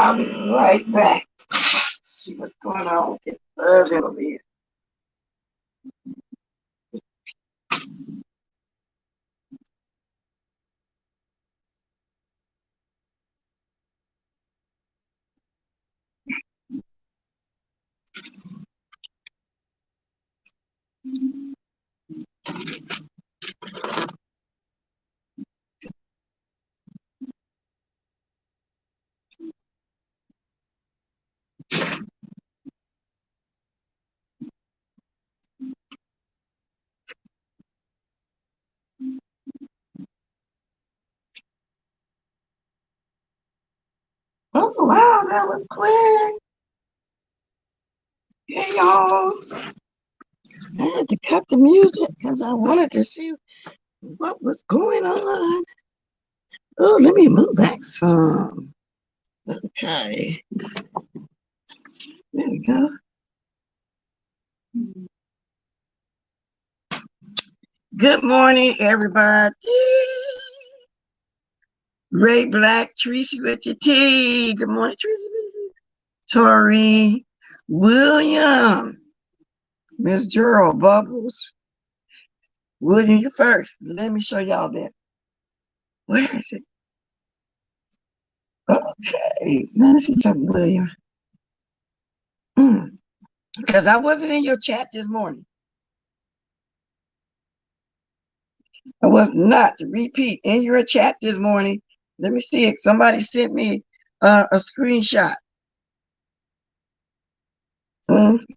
I'll be right back. See what's going on with this buzzing over here. Oh, wow, that was quick. Hey, y'all. I had to cut the music because I wanted to see what was going on. Oh, let me move back some. Okay. There we go. Good morning, everybody. Ray Black, Tracy with your tea. Good morning, Tracy. Tori, William, Miss Gerald, Bubbles. William, you first. Let me show y'all that. Where is it? Okay. Now this is something, William. Because I wasn't in your chat this morning. I was not, to repeat, in your chat this morning. Let me see it. Somebody sent me a screenshot.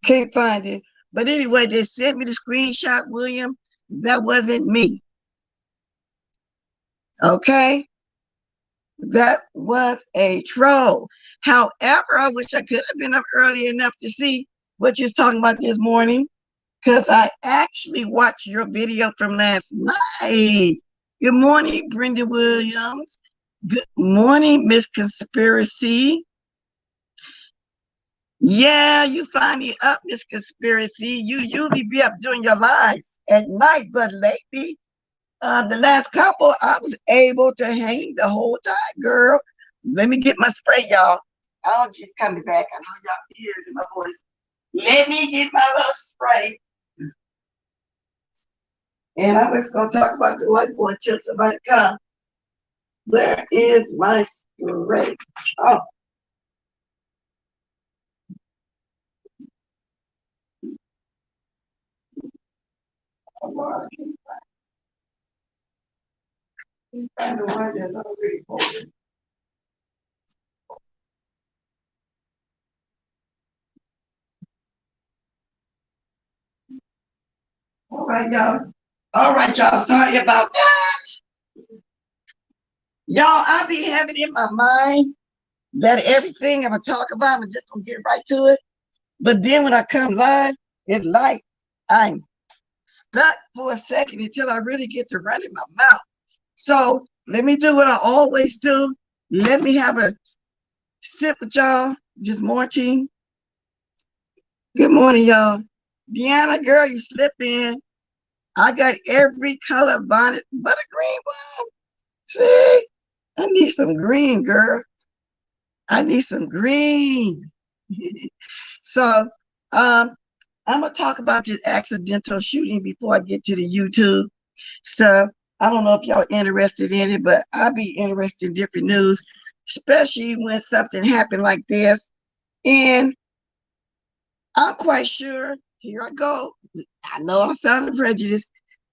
Can't find it. But anyway, they sent me the screenshot, William. That wasn't me. Okay? That was a troll. However, I wish I could have been up early enough to see what you're talking about this morning, because I actually watched your video from last night. Good morning, Brandee Williams. Good morning, Miss Conspiracy. Yeah, you finally up, Miss Conspiracy. You usually be up doing your lives at night, but lately, the last couple, I was able to hang the whole time, girl. Let me get my spray, y'all. Allergies coming back. I know y'all hear it in my voice. Let me get my little spray. And I'm just going to talk about the whiteboard until somebody comes. Where is my spray? Oh. I can't find the one that's already folded. All right, y'all. All right, y'all. Sorry about that. Y'all, I be having in my mind that everything I'm going to talk about, I'm just going to get right to it. But then when I come live, it's like I'm stuck for a second until I really get to running my mouth. So let me do what I always do. Let me have a sip with y'all. Just morning. Good morning, y'all. Deanna, girl, you slip in. I got every color bonnet but a green one. See? I need some green, girl. I need some green. So I'm gonna talk about this accidental shooting before I get to the YouTube stuff. I don't know if y'all interested in it, but I'll be interested in different news, especially when something happened like this. And I'm quite sure, here I go. I know I'm sounding prejudiced.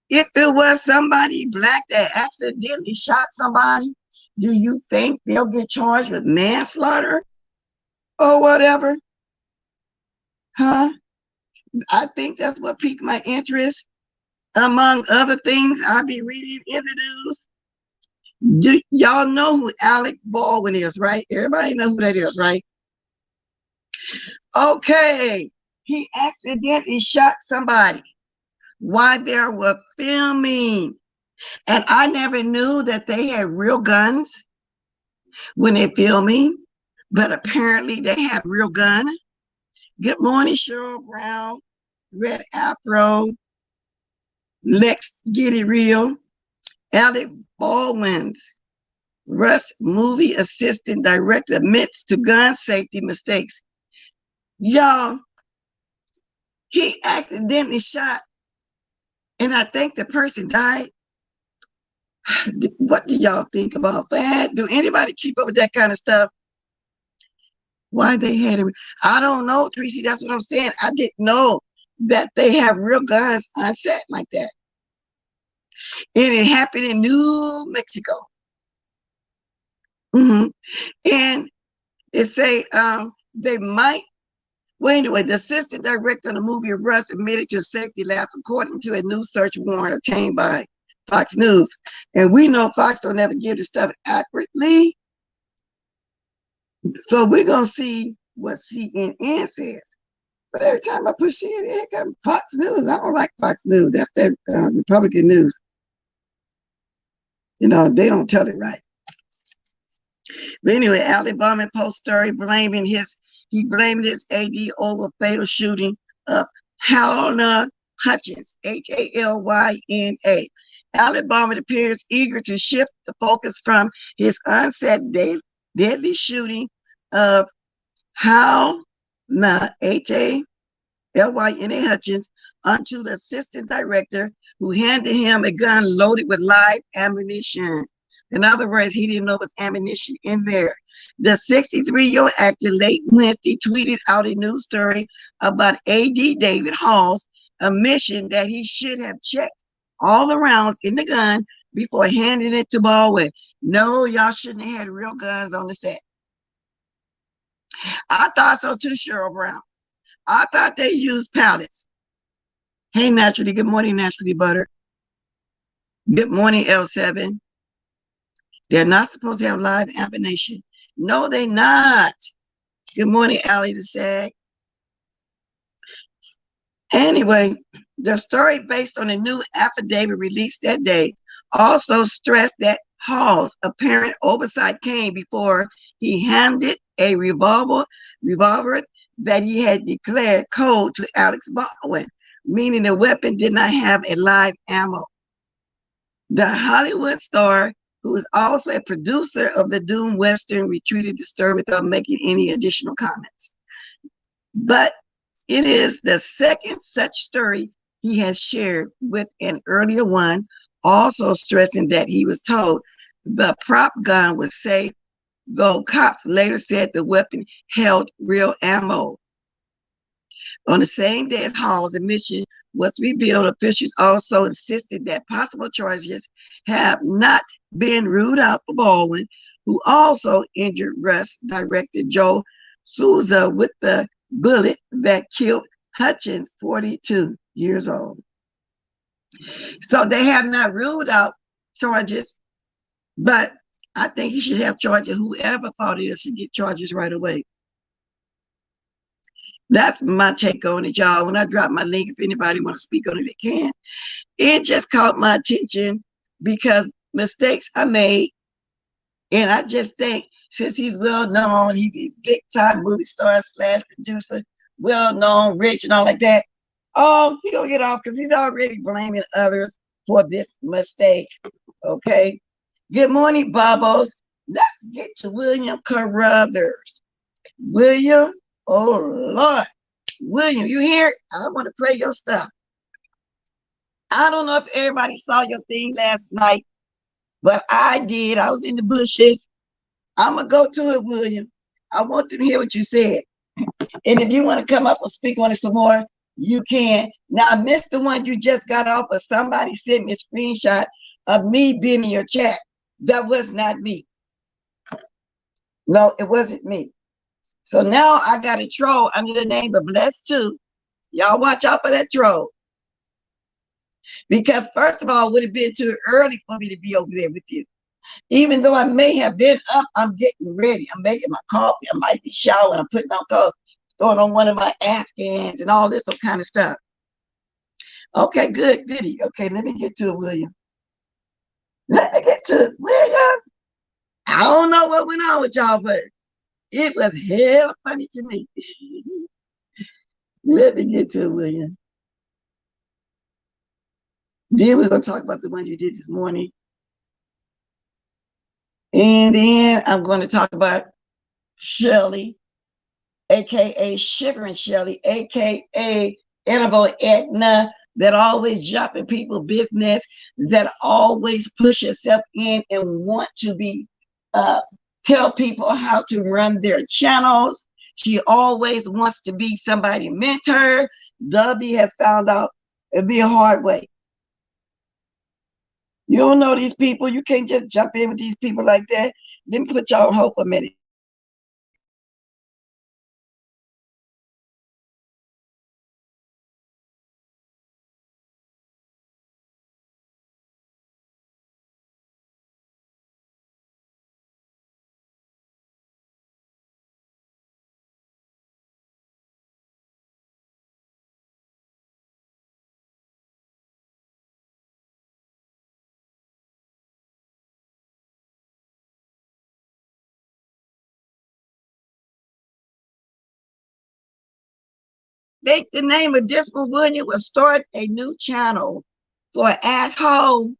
If it was somebody black that accidentally shot somebody, do you think they'll get charged with manslaughter or whatever? Huh? I think that's what piqued my interest. Among other things, I'll be reading in the news. Do y'all know who Alec Baldwin is, right? Everybody know who that is, right? Okay, he accidentally shot somebody while they were filming. And I never knew that they had real guns when they're filming, but apparently they had real guns. Good morning, Cheryl Brown, Red Afro, Lex Get It Real, Alec Baldwin's Russ movie assistant director admits to gun safety mistakes. Y'all, he accidentally shot, and I think the person died. What do y'all think about that? Do anybody keep up with that kind of stuff? Why they had it? I don't know, Tracy. That's what I'm saying. I didn't know that they have real guns on set like that. And it happened in New Mexico. And it say they might. Well, anyway, the assistant director of the movie Russ admitted to safety lapse according to a new search warrant obtained by Fox News. And we know Fox don't ever give the stuff accurately. So we're going to see what CNN says. But every time I put CNN, it got Fox News. I don't like Fox News. That's that Republican news. You know, they don't tell it right. But anyway, Alabama Post story he blamed his AD over fatal shooting of Halna Hutchins, H-A-L-Y-N-A. Alabama appears eager to shift the focus from his onset deadly shooting of Halna, H-A-L-Y-N-A Hutchins, onto the assistant director who handed him a gun loaded with live ammunition. In other words, he didn't know it was ammunition in there. The 63-year-old actor late Wednesday tweeted out a news story about A.D. David Hall's admission that he should have checked all the rounds in the gun before handing it to Baldwin. No, y'all shouldn't have had real guns on the set. I thought so too, Cheryl Brown. I thought they used pallets. Hey, Naturally. Good morning, Naturally Butter. Good morning, L7. They're not supposed to have live ammunition. No, they're not. Good morning, Allie the Sag. Anyway, the story based on a new affidavit released that day also stressed that Hall's apparent oversight came before he handed a revolver that he had declared cold to Alex Baldwin, meaning the weapon did not have a live ammo. The Hollywood star, who is also a producer of the Doom Western, retreated disturbed without making any additional comments. But it is the second such story he has shared, with an earlier one also stressing that he was told the prop gun was safe, though cops later said the weapon held real ammo. On the same day as Hall's admission was revealed, officials also insisted that possible charges have not been ruled out for Baldwin, who also injured Russ director Joe Souza with the bullet that killed Hutchins, 42 years old. So they have not ruled out charges, but I think he should have charges. Whoever fought it should get charges right away. That's my take on it, y'all. When I drop my link, if anybody want to speak on it, they can. It just caught my attention because mistakes are made. And I just think since he's well known, he's a big time movie star / producer, well known, rich and all like that. Oh, he gonna get off because he's already blaming others for this mistake. Okay. Good morning, Bobos. Let's get to William Carruthers. William, oh Lord. William, you here? I want to play your stuff. I don't know if everybody saw your thing last night, but I did. I was in the bushes. I'm going to go to it, William. I want to hear what you said. And if you want to come up and speak on it some more, you can. Now, I missed the one you just got off, but somebody sent me a screenshot of me being in your chat. That was not me. No, it wasn't me. So now I got a troll under the name of Blessed 2. Y'all watch out for that troll. Because first of all, it would have been too early for me to be over there with you. Even though I may have been up, I'm getting ready. I'm making my coffee. I might be showering. I'm putting on coffee, throwing on one of my Afghans and all this kind of stuff. Okay, good, goody. Okay, let me get to it, William. Let me get to it, William. I don't know what went on with y'all, but it was hell funny to me. Let me get to it, William. Then we're going to talk about the one you did this morning. And then I'm going to talk about Shelley, aka Shivering Shelley, aka Edible Edna, that always jump in people's business, that always push herself in and want to be tell people how to run their channels. She always wants to be somebody's mentor. Dovie has found out it'd be a hard way. You don't know these people. You can't just jump in with these people like that. Let me put y'all on hold for a minute. Think the name of Disco William will start a new channel for asshole.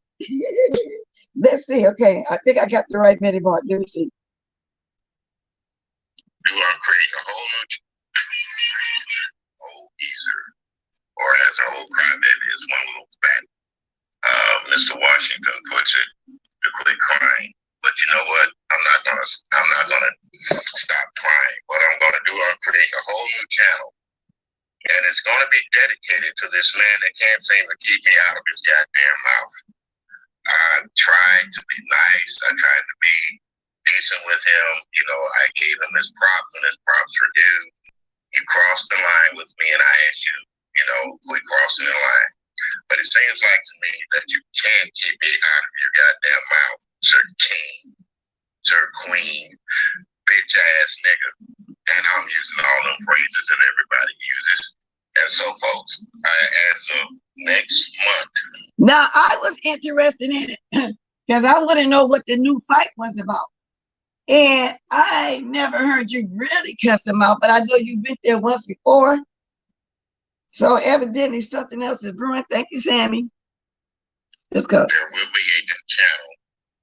Let's see. Okay, I think I got the right minute mark. Let me see. You are creating a whole new whole easier, or as a whole crybaby is one little fat. Mr. Washington puts it to quit crying. But you know what? I'm not gonna stop crying. What I'm gonna do, I'm creating a whole new channel. And it's gonna be dedicated to this man that can't seem to keep me out of his goddamn mouth. I tried to be nice. I tried to be decent with him. You know, I gave him his props when his props were due. You crossed the line with me, and I asked you, you know, quit crossing the line. But it seems like to me that you can't keep me out of your goddamn mouth, Sir King, Sir Queen, bitch ass nigga. And I'm using all them phrases that everybody uses. And so, folks, as of next month. Now, I was interested in it because I want to know what the new fight was about. And I never heard you really cuss him out, but I know you've been there once before. So evidently something else is brewing. Thank you, Sammy. Let's go. There will be a new channel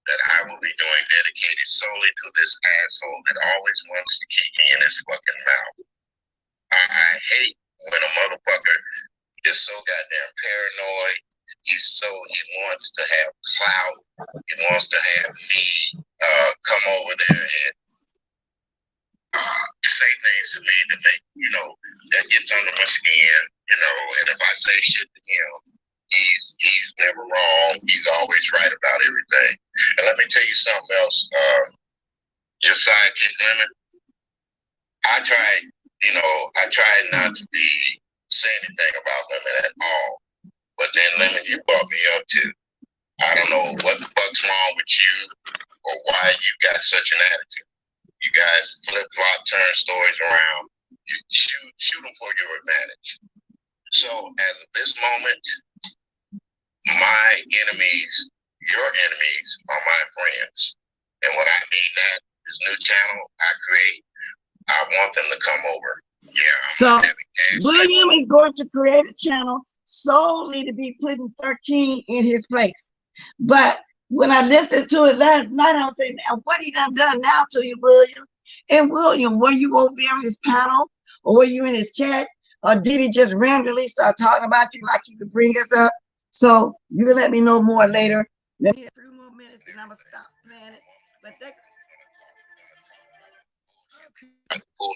that I will be doing dedicated solely to this asshole that always wants to keep me in his fucking mouth. I hate when a motherfucker is so goddamn paranoid. He wants to have clout. He wants to have me come over there and say things to me that make, you know, that gets under my skin, you know, and if I say shit to him, he's never wrong. He's always right about everything. And let me tell you something else. Your sidekick Lemon, I tried not to be say anything about Lemon at all. But then Lemon, you brought me up too. I don't know what the fuck's wrong with you or why you got such an attitude. You guys flip-flop, turn stories around. You shoot them for your advantage. So as of this moment, my enemies, your enemies are my friends. And what I mean that this new channel I create, I want them to come over. Yeah. So William is going to create a channel solely to be putting 13 in his place. But when I listened to it last night, I was saying, now what he done now to you, William? And William, were you over there on his panel, or were you in his chat, or did he just randomly start talking about you like he could bring us up? So you can let me know more later. Let me have a few more minutes and I'm gonna stop playing it. But that's all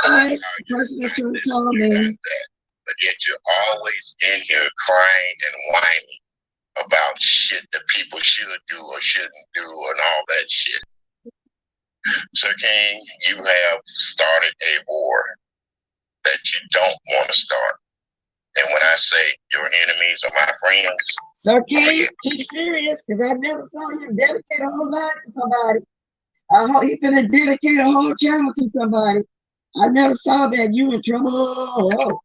right. Person that you're calling. But yet you're always in here crying and whining about shit that people should do or shouldn't do and all that shit. Sir King, you have started a war that you don't want to start. And when I say your enemies are my friends, Sir King, he's serious because I never saw him dedicate a whole lot to somebody. He's gonna dedicate a whole channel to somebody. I never saw that. You in trouble. Oh.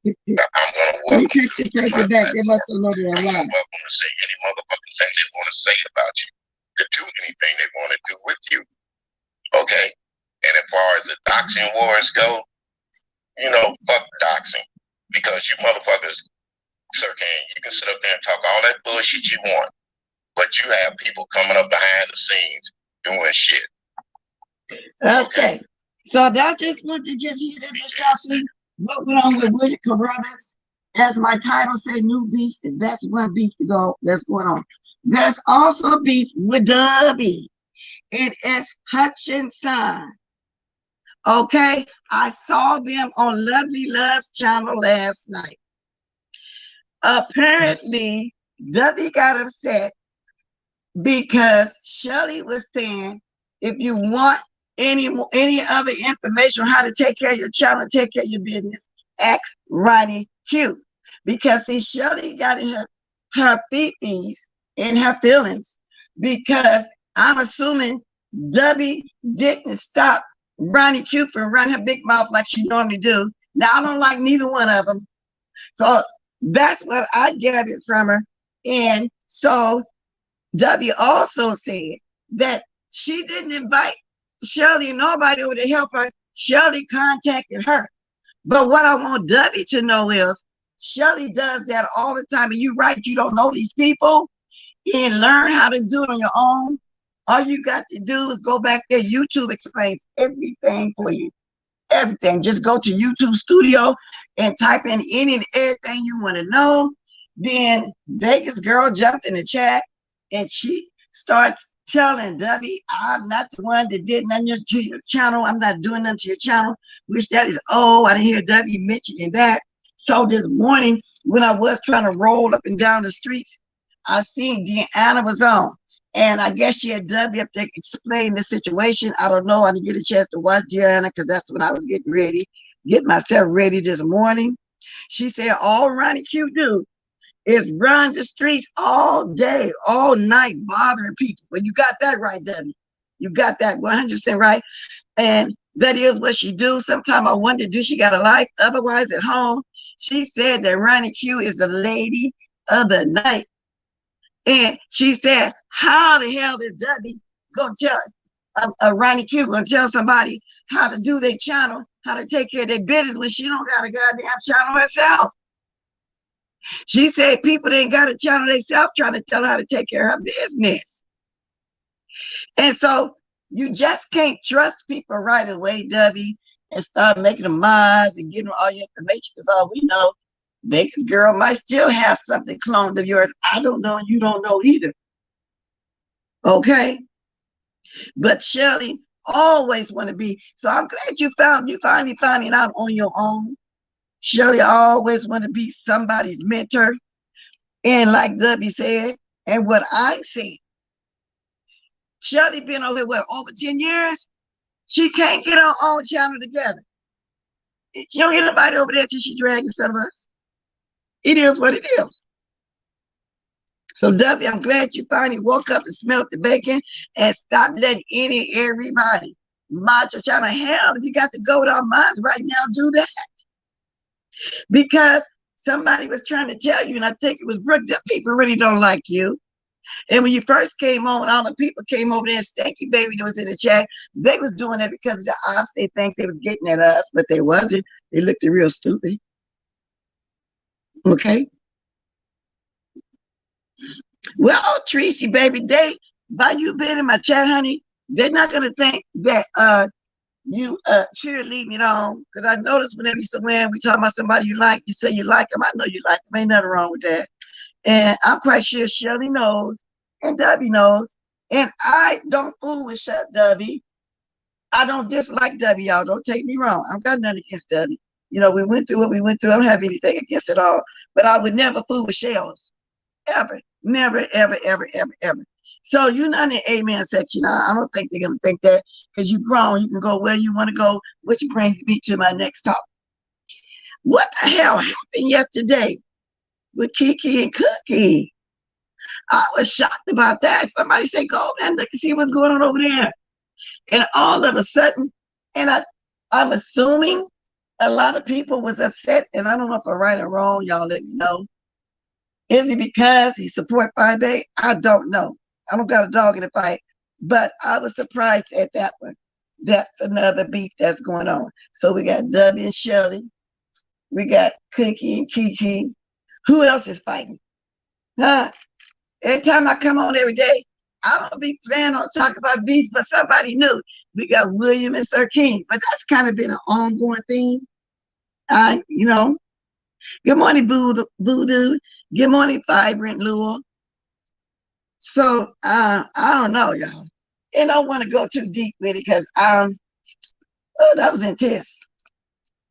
I'm gonna welcome you take your person back. They must have known you're alive. I'm welcome to say any motherfucking thing they want to say about you, to do anything they want to do with you. Okay? And as far as the doxing wars go, you know, fuck doxing. Because you motherfuckers, Sir King, you can sit up there and talk all that bullshit you want. but you have people coming up behind the scenes doing shit. Okay. So that's just what you just hear that y'all see what went on with WITT CORRUTHERS. As my title said, new beef. That's one beef to go that's going on. There's also beef with Dovie. It is Hutchinson. Okay, I saw them on Lovely Love's channel last night. Apparently, Dovie got upset because Shelley was saying, if you want any other information on how to take care of your channel, take care of your business, ask RONYIQ. Because see, Shelley got in her fees in her feelings because I'm assuming Dovie didn't stop RONYIQ from running her big mouth like she normally do. Now I don't like neither one of them, so that's what I gathered from her. And so Dovie also said that she didn't invite Shelley and nobody over to help her. Shelley contacted her. But what I want Dovie to know is Shelley does that all the time. And you're right, you don't know these people and learn how to do it on your own. All you got to do is go back there. YouTube explains everything for you. Everything. Just go to YouTube Studio and type in any and everything you want to know. Then Vegas girl jumped in the chat and she starts telling Dovie, I'm not the one that did nothing to your channel. I'm not doing nothing to your channel. Which that is, I didn't hear Dovie mentioning that. So this morning, when I was trying to roll up and down the streets, I seen Deanna was on. And I guess she had Dovie up there explain the situation. I don't know. I didn't get a chance to watch Deanna because that's when I was getting myself ready this morning. She said, all RONYIQ do is run the streets all day, all night, bothering people. But you got that right, Dovie. You got that 100% right. And that is what she do. Sometimes I wonder, do she got a life otherwise at home? She said that RONYIQ is the lady of the night. And she said, how the hell is Dovie gonna tell RONYIQ gonna tell somebody how to do their channel, how to take care of their business when she don't got a goddamn channel herself? She said people that ain't got a channel themselves trying to tell her how to take care of her business. And so you just can't trust people right away, Dovie, and start making them mods and giving them all your information, because all we know, Vegas girl might still have something cloned of yours. I don't know, and you don't know either. Okay? But Shelley always want to be, so I'm glad you finally finding out on your own. Shelley always want to be somebody's mentor. And like Dovie said, and what I'm saying, Shelley been over here, over 10 years? She can't get her own channel together. She don't get nobody over there till she dragging some of us. It is what it is. So Dovie, I'm glad you finally woke up and smelled the bacon and stopped letting everybody mod your channel. Hell, if you got to go with our minds right now, do that. Because somebody was trying to tell you, and I think it was Brooke, that people really don't like you. And when you first came on, all the people came over there, Stanky Baby was in the chat. They was doing that because of the odds. They think they was getting at us, but they wasn't. They looked real stupid. Okay. Well, Tracy, baby, by you being in my chat, honey, they're not gonna think that you cheerleading it on. Because I noticed whenever you somewhere we talk about somebody you like, you say you like them. I know you like them. Ain't nothing wrong with that. And I'm quite sure Shelley knows and Dovie knows. And I don't fool with Dovie. I don't dislike Dovie, y'all. Don't take me wrong. I've got nothing against Dovie. You know, we went through what we went through. I don't have anything against it all. But I would never fool with Shells. Ever. Never, ever, ever, ever, ever. So you're not in the amen section. I don't think they're going to think that, because you're grown. You can go where you want to go, which brings me to my next talk. What the hell happened yesterday with Kiki and Cookie? I was shocked about that. Somebody said, go and look and see what's going on over there. And all of a sudden, and I'm assuming a lot of people was upset, and I don't know if I'm right or wrong. Y'all let me know. Is it because he support 5A? I don't know. I don't got a dog in the fight, but I was surprised at that one. That's another beef that's going on. So we got Dovie and Shelley. We got Cookie and Kiki. Who else is fighting? Huh? Every time I come on every day, I don't be planning on talking about beats, but somebody knew. We got William and Sir King, but that's kind of been an ongoing thing. You know, good morning, Voodoo. Good morning, Vibrant Lure. So I don't know, y'all. And I don't want to go too deep with it because oh, that was intense.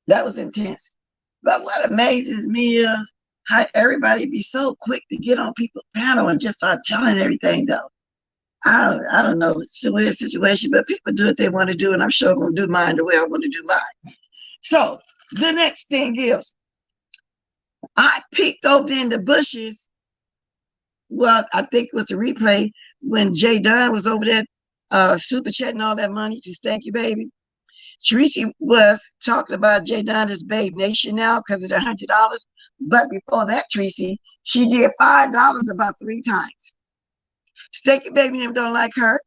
That was intense. But what amazes me is how everybody be so quick to get on people's panel and just start telling everything though. I don't know. It's a weird situation, but people do what they want to do, and I'm sure I'm gonna do mine the way I want to do mine. So the next thing is I peeked over in the bushes. Well, I think it was the replay when Jay Dunn was over there super chatting all that money to Stanky Baby. Tracy was talking about Jay Donna's Babe Nation now because of the $100. But before that, Tracy, she did $5 about 3 times. Stanky Baby them don't like her,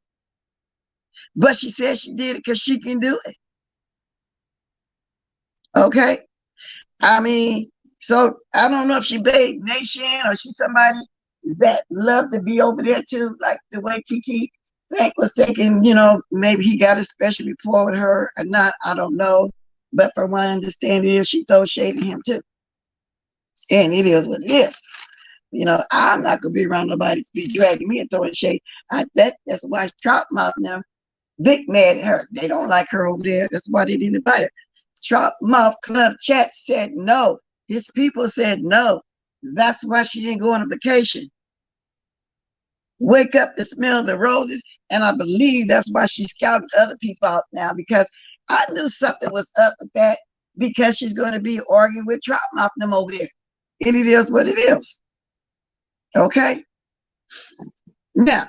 but she said she did it because she can do it. Okay, I mean, so I don't know if she Babe Nation or she's somebody that loved to be over there too, like the way Kiki was thinking, you know, maybe he got a special rapport with her or not, I don't know. But from what I understand is she throws shade at him too. And it is what it is. You know, I'm not gonna be around nobody to be dragging me and throwing shade. That's why Trout Mouth now big mad at her. They don't like her over there. That's why they didn't invite her. Trout Mouth Club chat said no. His people said no. That's why she didn't go on a vacation. Wake up to smell the roses. And I believe that's why she's scouting other people out now, because I knew something was up with that, because she's going to be arguing with Trout Mouth them over there. And it is what it is. Okay? Now,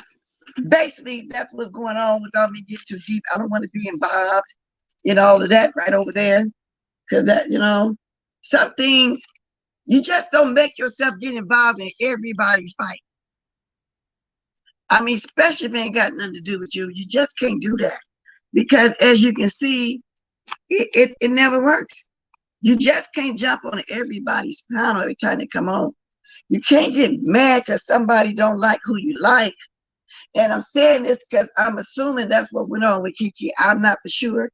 basically, that's what's going on without me getting too deep. I don't want to be involved in all of that right over there. Because that, you know, some things, you just don't make yourself get involved in everybody's fight. I mean, especially if it ain't got nothing to do with you. You just can't do that. Because as you can see, it never works. You just can't jump on everybody's panel every time they come on. You can't get mad because somebody don't like who you like. And I'm saying this because I'm assuming that's what went on with Kiki. I'm not for sure.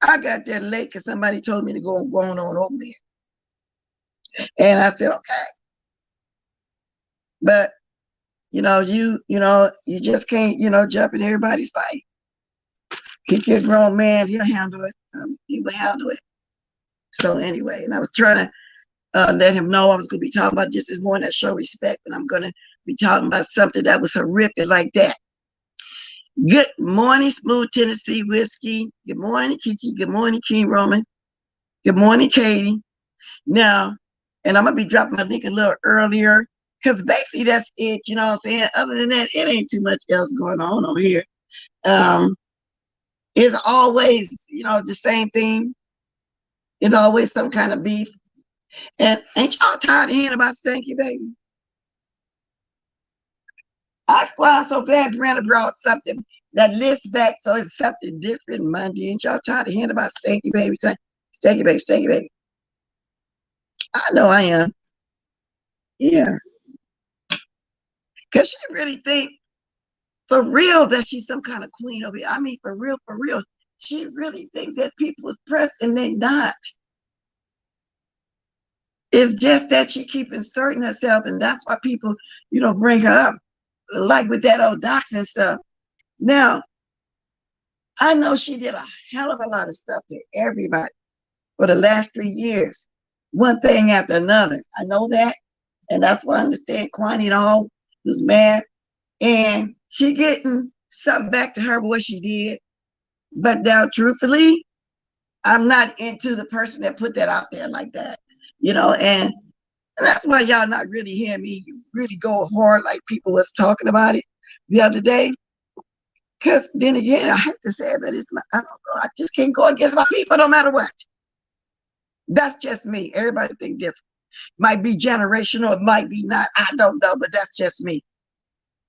I got there late because somebody told me to go on over there. And I said, okay. But you know, you just can't, jump in everybody's fight. Kiki a grown man, he'll handle it. He will handle it. So anyway, and I was trying to let him know I was going to be talking about just this morning, that show respect, and I'm going to be talking about something that was horrific like that. Good morning, Smooth Tennessee Whiskey. Good morning, Kiki. Good morning, King Roman. Good morning, Katie. Now, and I'm going to be dropping my link a little earlier, because basically that's it, you know what I'm saying? Other than that, it ain't too much else going on over here. It's always, the same thing. It's always some kind of beef. And ain't y'all tired of hearing about Stanky Baby? That's why I'm so glad Brandee brought something that lists back, so it's something different Monday. Ain't y'all tired of hearing about Stanky Baby? Stanky Baby, Stanky Baby. I know I am. Yeah. Because she really think for real that she's some kind of queen over here. I mean, for real. She really think that people is pressed and they not. It's just that she keep inserting herself, and that's why people, bring her up, like with that old doxing stuff. Now, I know she did a hell of a lot of stuff to everybody for the last 3 years, one thing after another. I know that, and that's why I understand Kwani and all was mad, and she getting something back to her for what she did. But now, truthfully, I'm not into the person that put that out there like that, and that's why y'all not really hearing me really go hard like people was talking about it the other day. Because then again, I hate to say it, but I don't know. I just can't go against my people no matter what. That's just me. Everybody think different. Might be generational, it might be not. I don't know, but that's just me.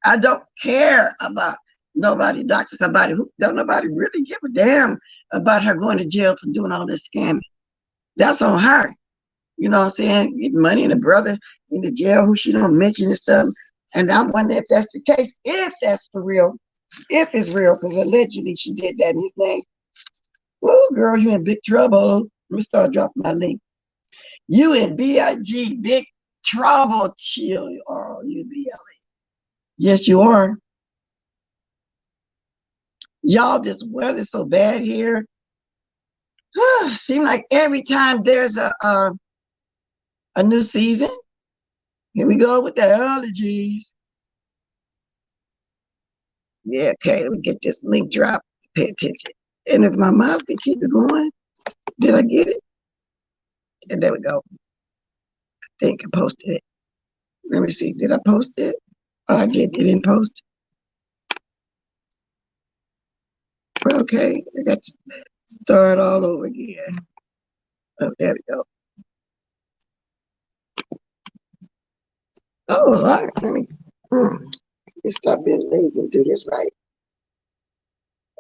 I don't care about nobody doctor somebody who don't nobody really give a damn about her going to jail for doing all this scamming. That's on her. You know what I'm saying? Getting money, and the brother in the jail who she don't mention and stuff. And I'm wondering if that's the case, if that's for real, if it's real, because allegedly she did that in his name. Well, girl, you in big trouble. Let me start dropping my link. You in BIG, big trouble, chill. R-O-U-B-L-E. Yes, you are. Y'all, this weather's so bad here. Seems like every time there's a new season, here we go with the allergies. Yeah, okay, let me get this link drop. Pay attention. And if my mouse can keep it going, did I get it? And there we go. I think I posted it. Let me see. Did I post it? Oh, I did. It didn't post. Okay, I got to start all over again. Oh, there we go. Oh, all right. Let's stop being lazy and do this right.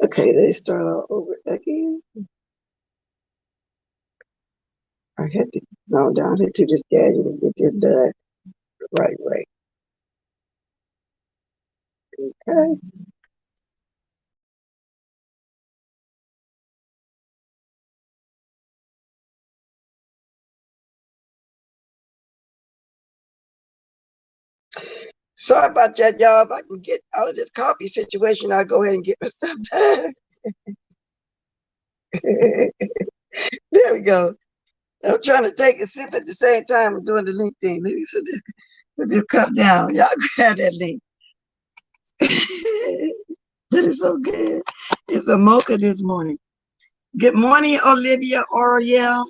Okay, let's start all over again. I had to go down here to this gadget and get this done the right way. Okay. Sorry about that, y'all. If I can get out of this coffee situation, I'll go ahead and get my stuff done. There we go. I'm trying to take a sip at the same time I'm doing the link thing. Let me put this cup down. Y'all grab that link. That is so good. It's a mocha this morning. Good morning, Olivia Oriel.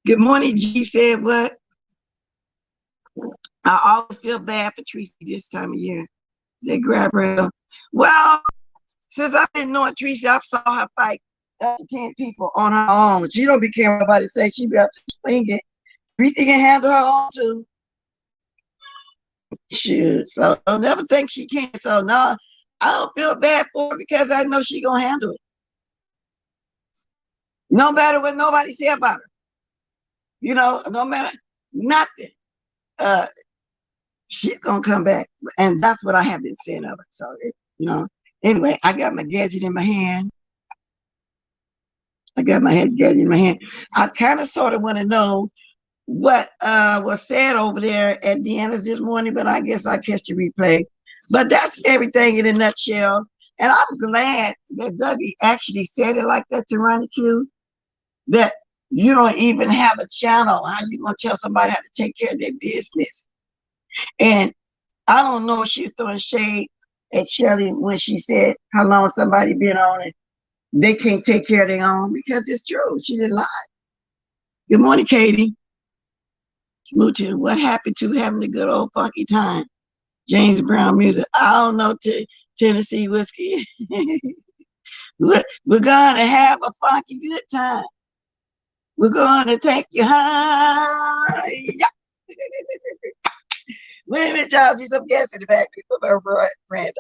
Good morning, G said what? I always feel bad for Tracy this time of year. They grab her. Well, since I've been knowing Tracy, I saw her fight 10 people on her own. She don't be caring about it. Say she be out to swing it. Tracy can handle her own too. Shoot. So don't never think she can't. So no, I don't feel bad for her because I know she gonna handle it. No matter what nobody say about her. You know, no matter nothing. She's gonna come back, and that's what I have been saying of her. So, you know, anyway, I got my gadget in my hand. I kind of sort of want to know what was said over there at Deanna's this morning, but I guess I catch the replay. But that's everything in a nutshell. And I'm glad that Dovie actually said it like that to RONYIQ, that you don't even have a channel. How you gonna tell somebody how to take care of their business? And I don't know if she was throwing shade at Shelley when she said how long somebody been on it. They can't take care of their own, because it's true. She didn't lie. Good morning, Katie. What happened to having a good old funky time? James Brown music. I don't know, Tennessee whiskey. We're gonna have a funky good time. We're gonna take you high. Wait a minute, y'all. See some gas in the back. People are Brandee.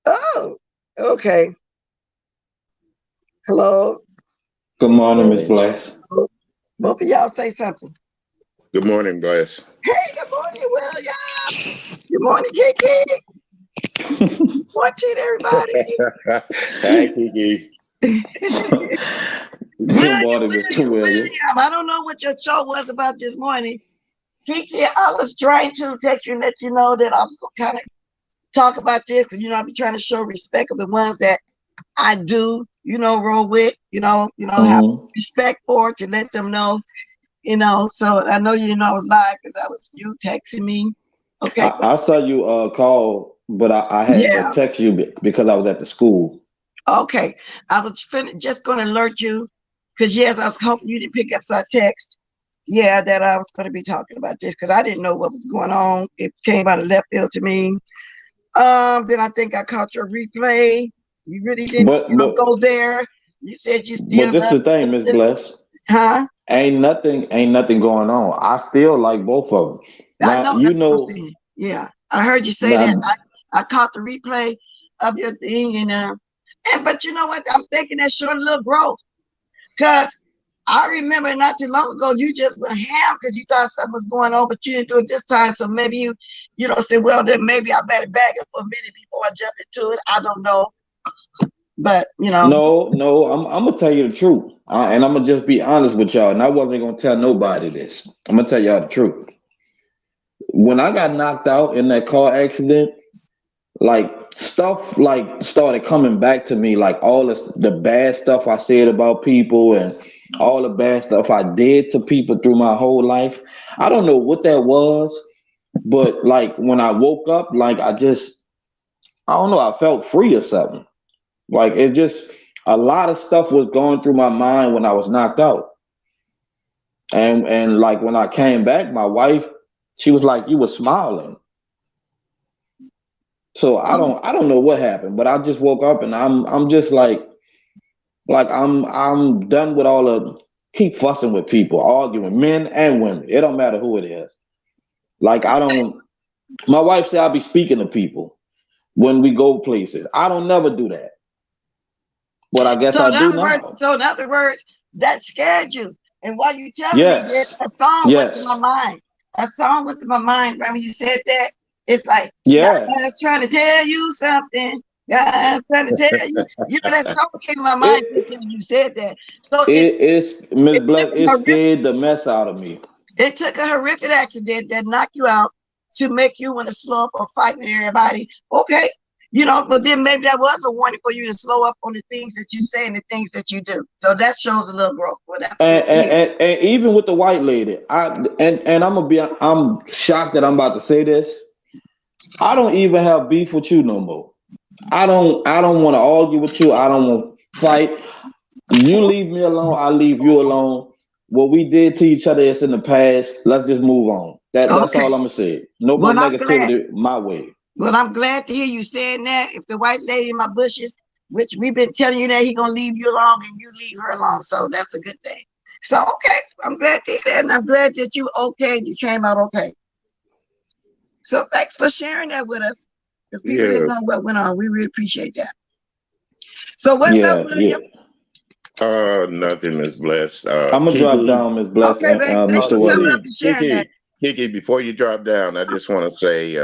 Oh, okay. Hello. Good morning, Miss Bless. Both of y'all say something. Good morning, Bless. Hey, good morning, William. Good morning, Kiki. Good morning, everybody. Hi, Kiki. Good morning, Mr. William. I don't know what your show was about this morning. Kiki, I was trying to text you and let you know that I was going to kind of talk about this, because, you know, I'll be trying to show respect of the ones that I do, you know, roll with, have respect for, to let them know, so I know you didn't know I was live because I was you texting me. Okay. I saw you call, but I had to text you because I was at the school. Okay. I was just going to alert you because, yes, I was hoping you didn't pick up, so I text. Yeah, that I was going to be talking about this because I didn't know what was going on. It came out of left field to me. Then I think I caught your replay. You really didn't go there. You said you still. But this is the thing, Miss Bless. Huh? Ain't nothing going on. I still like both of them. Now, I know. What I'm saying. Yeah, I heard you say that. I caught the replay of your thing, but you know what? I'm thinking that showing a little growth. Because I remember not too long ago, you just went ham because you thought something was going on, but you didn't do it this time. So maybe you know, say, well, then maybe I better back up for a minute before I jump into it. I don't know. But, you know. No, I'm gonna tell you the truth. And I'm gonna just be honest with y'all. And I wasn't gonna tell nobody this. I'm gonna tell y'all the truth. When I got knocked out in that car accident, like stuff like started coming back to me, like all the bad stuff I said about people and all the bad stuff I did to people through my whole life. I don't know what that was, but like when I woke up, like I don't know, I felt free or something. Like it just a lot of stuff was going through my mind when I was knocked out. And like when I came back, my wife, she was like, "You were smiling." So I don't know what happened, but I just woke up and I'm just like I'm done with all of keep fussing with people, arguing, men and women. It don't matter who it is. Like my wife said I'll be speaking to people when we go places. I don't never do that. But I guess I do now. So in other words, that scared you. And while you telling me that, Yes. a song went Yes. to my mind. A song went to my mind. Right when you said that, it's like, Yeah. God's trying to tell you something. God's trying to tell you. You know, that song came to my mind just when you said that. So it's Miss Bless, it scared the mess out of me. It took a horrific accident that knocked you out to make you want to slow up or fight with everybody. Okay. You know, but then maybe that was a warning for you to slow up on the things that you say and the things that you do. So that shows a little growth. Well, and even with the white lady, I'm shocked that I'm about to say this. I don't even have beef with you no more. I don't want to argue with you. I don't want to fight. You leave me alone, I leave you alone. What we did to each other is in the past. Let's just move on. That's all I'm gonna say. No more negativity my way. Well, I'm glad to hear you saying that. If the white lady in my bushes, which we've been telling you that he's gonna leave you alone and you leave her alone. So that's a good thing. So okay, I'm glad to hear that, and I'm glad that you okay and you came out okay. So thanks for sharing that with us. Because people didn't know what went on. We really appreciate that. So what's up with you? Nothing, Miss Bless. I'm gonna drop down, Miss Bless. Okay, babe. Thanks for coming up and sharing that. Kiki, before you drop down, I just want to say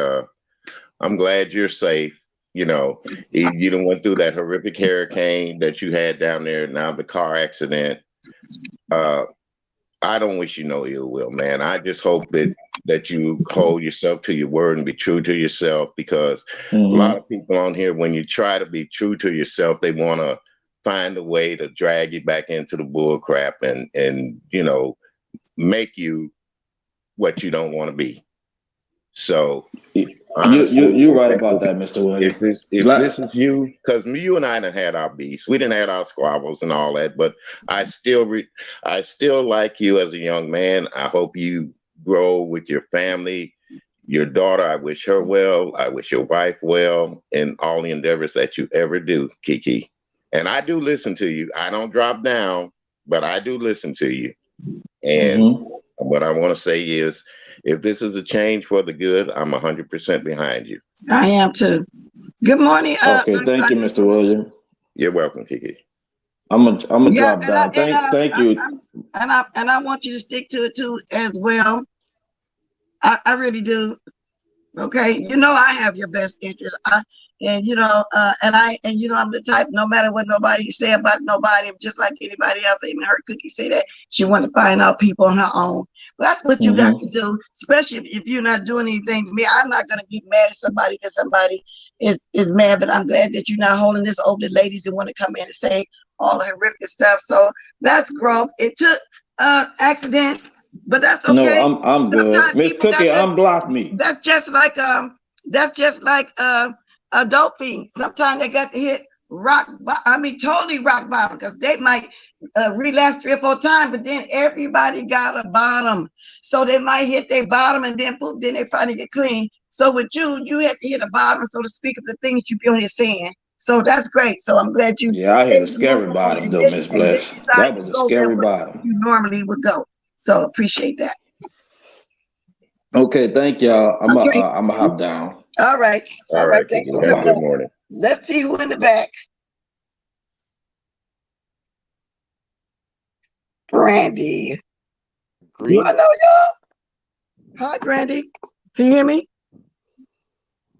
I'm glad you're safe. You know, you done went through that horrific hurricane that you had down there. Now the car accident. I don't wish you no ill will, man. I just hope that you hold yourself to your word and be true to yourself, because a lot of people on here, when you try to be true to yourself, they want to find a way to drag you back into the bull crap and you know, make you what you don't want to be. So honestly, you're right about that, Mr. Williams. If this is you, because you and I done had our beefs, we didn't have our squabbles and all that, but I still like you as a young man. I hope you grow with your family, your daughter. I wish her well. I wish your wife well in all the endeavors that you ever do, Kiki. And I do listen to you. I don't drop down, but I do listen to you. And what I want to say is, if this is a change for the good, I'm 100% behind you. I am too. Good morning. Okay, thank you, Mr. Williams. You're welcome, Kiki. I'm gonna drop down. Thank you. And I want you to stick to it too as well. I really do. Okay, you know I have your best interest. I'm the type, no matter what nobody say about nobody, I'm just like anybody else. Even her Cookie say that she wanted to find out people on her own. Well, that's what you got to do, especially if you're not doing anything to me. I'm not gonna get mad at somebody because somebody is mad, but I'm glad that you're not holding this over the ladies and want to come in and say all the horrific stuff. So that's growth. It took accident, but that's okay. No, I'm good. Miss Cookie, unblock me. That's just like a dope fiend. Sometimes they got to hit totally rock bottom, because they might relapse 3 or 4 times, but then everybody got a bottom. So they might hit their bottom and then boom, then they finally get clean. So with you had to hit a bottom, so to speak, of the things you be on here saying. So that's great. So I'm glad you. Yeah, I hit a scary bottom though, Miss Bless. That was a scary bottom. You normally would go. So appreciate that. Okay, thank y'all. I'm gonna hop down. All right. All right. Thanks for coming. Good morning. Let's see who in the back. Brandee. Green. Do I know y'all? Hi, Brandee. Can you hear me?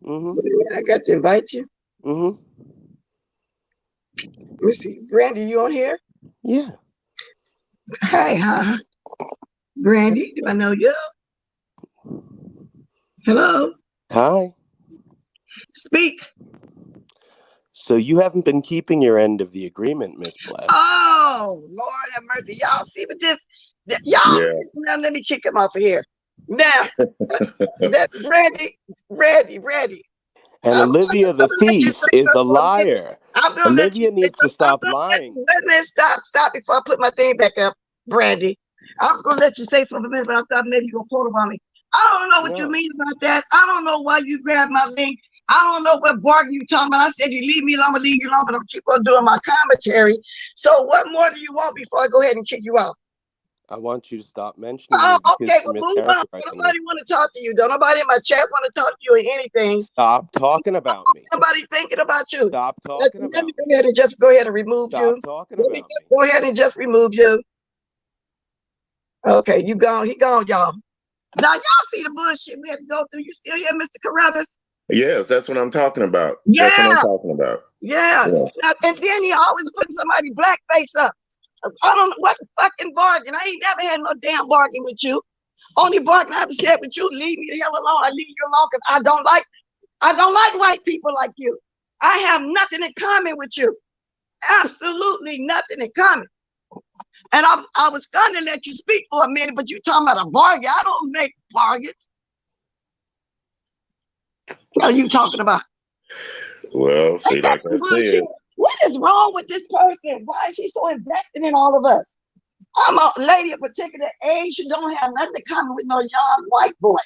I got to invite you. Let me see. Brandee, you on here? Yeah. Hi. Brandee, do I know you? Hello? Hi. Speak. So you haven't been keeping your end of the agreement, Miss Bless. Oh, Lord have mercy. Y'all see what this, y'all, now let me kick him off of here. Now, that Brandee. And Olivia the thief is a liar. Olivia needs to stop lying. Let me stop before I put my thing back up, Brandee. I was gonna let you say something, but I thought maybe you're gonna pull it on me. I don't know what you mean about that. I don't know why you grabbed my link. I don't know what bargain you talking about. I said you leave me alone, I'm gonna leave you alone, but I'm keep on doing my commentary. So what more do you want before I go ahead and kick you out? I want you to stop mentioning me. Oh, okay, well, move on. Nobody want to talk to you. Don't nobody in my chat want to talk to you or anything. Stop talking about me. Nobody thinking about you. Stop talking about me. Let me go ahead and just go ahead and remove you. Stop talking about me. Go ahead and just remove you. Okay, you gone. He gone, y'all. Now y'all see the bullshit we have to go through. You still here, Mr. CORRUTHERS? Yes, that's what I'm talking about. Yeah. That's what I'm talking about. Yeah. Now, and then he always putting somebody blackface up. I don't know what fucking bargain. I ain't never had no damn bargain with you. Only bargain I ever said with you, leave me the hell alone. I leave you alone because I don't like white people like you. I have nothing in common with you. Absolutely nothing in common. And I was gonna let you speak for a minute, but you talking about a bargain. I don't make bargains. What are you talking about? Well, see, like I said. What is wrong with this person? Why is she so invested in all of us? I'm a lady of particular age who don't have nothing in common with no young white boy.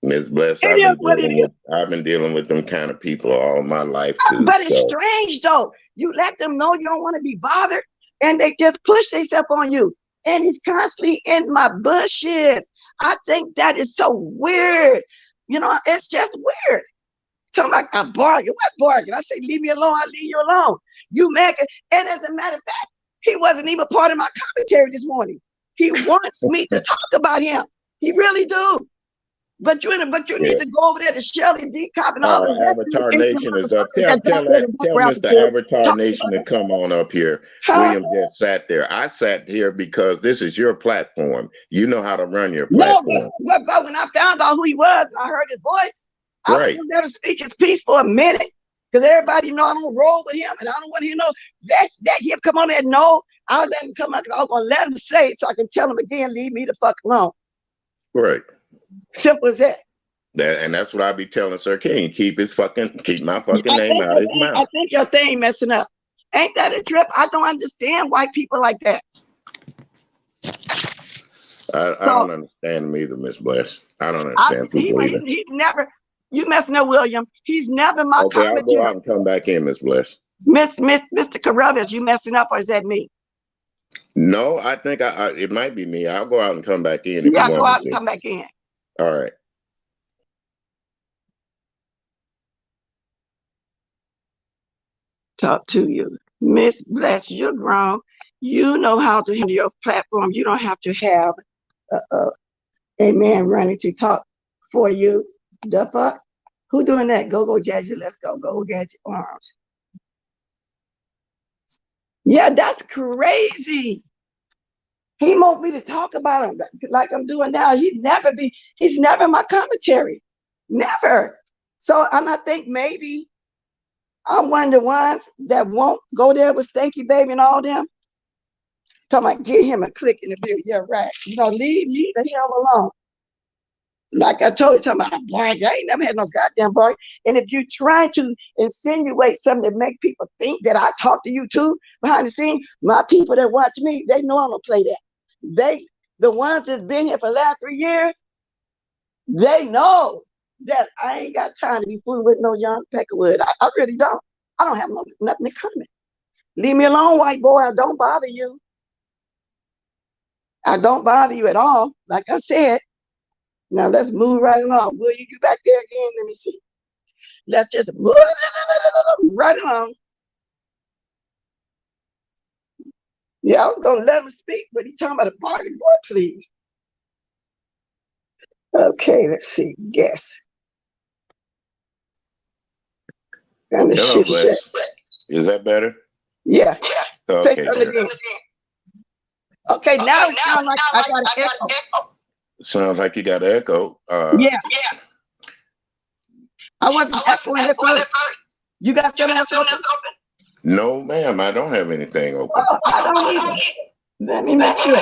Ms. Bless, I've been dealing with them kind of people all my life too. But it's strange though. You let them know you don't want to be bothered, and they just push themselves on you. And he's constantly in my bushes. I think that is so weird. You know, it's just weird. Talking about a bargain. What bargain? I say, leave me alone. I leave you alone. You make it. And as a matter of fact, he wasn't even part of my commentary this morning. He wants me to talk about him. He really do. But you need to go over there to Shelley and Decop and all the Avatar Nation is up. Tell Mr. Avatar Nation to come on up here. William just sat there. I sat here because this is your platform. You know how to run your platform. No, but when I found out who he was, and I heard his voice. I was there to speak his piece for a minute, because everybody know I don't roll with him, and I don't want to know that he'll come on there. No, I'll let him come out. I'm gonna let him say it so I can tell him again, leave me the fuck alone. Right. Simple as that. And that's what I be telling Sir King. Keep my fucking name out of his mouth. I think your thing messing up. Ain't that a trip? I don't understand white people like that. I don't understand them either, Miss Bless. I don't understand people either. He's never. You messing up, William. He's never my commentator. I'll go out and come back in, Miss Bless. Mr. CORRUTHERS, you messing up, or is that me? No, I think it might be me. I'll go out and come back in. Yeah, go out and come back in. All right. Talk to you. Miss Bless, you're grown. You know how to handle your platform. You don't have to have a man running to talk for you. The fuck? Who doing that? Go, Jazzy. Let's go. Go, Gadget Arms. Yeah, that's crazy. He want me to talk about him like I'm doing now. He's never my commentary. Never. So I think maybe I'm one of the ones that won't go there with Stanky Baby and all them. Come on, get him a click in the video. Yeah, right. You know, leave me the hell alone. Like I told you, talking about a bargain. I ain't never had no goddamn bargain. And if you try to insinuate something that make people think that I talk to you too behind the scene, my people that watch me, they know I don't play that. The ones that's been here for the last 3 years, they know that I ain't got time to be fooling with no young Peckerwood. I really don't. I don't have nothing in common. Leave me alone, white boy. I don't bother you. I don't bother you at all. Like I said. Now let's move right along. Will you back there again? Let me see. Let's just move right along. Yeah, I was gonna let him speak, but he talking about a party. Boy, please. Okay, let's see. Guess. Hello, Bless. Is that better? Yeah. Okay. Say something again. Okay, now it sounds like I got an echo. Sounds like you got an echo. Yeah. I wasn't echoing at first. You got something else open? No, ma'am, I don't have anything open. Oh, I don't either. Let me make sure.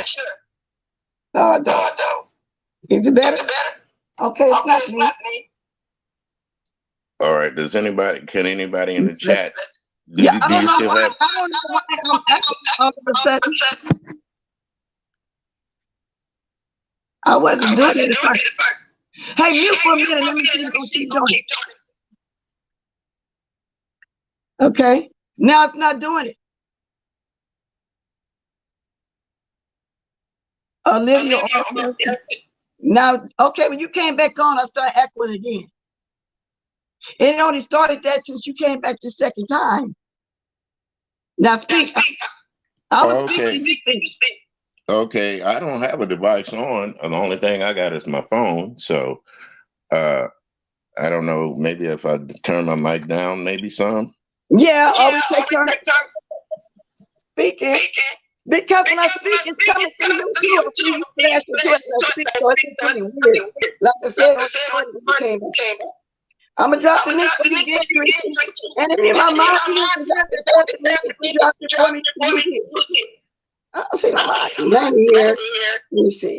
No, I don't. Is it better? Okay, it's not me. All right. Can anybody in the chat? Yeah, I don't know why I'm echoing all of a sudden. I wasn't doing it at first. Hey, mute for a minute. Let me see if she's doing it. Okay. Now it's not doing it. Olivia. Now, okay, when you came back on, I started echoing again. It only started that since you came back the second time. Now speak. I was speaking. Okay, I don't have a device on. The only thing I got is my phone. So I don't know, maybe if I turn my mic down, maybe some. Yeah, always take turn speaking. Because when I speak, it's coming through you too. So I speak, so it's coming weird. Like I said, I'm gonna drop the link for you again, Tracy. And if you're my mom, you can drop the link if you drop it for me to use it. I don't see my mom here. Let me see.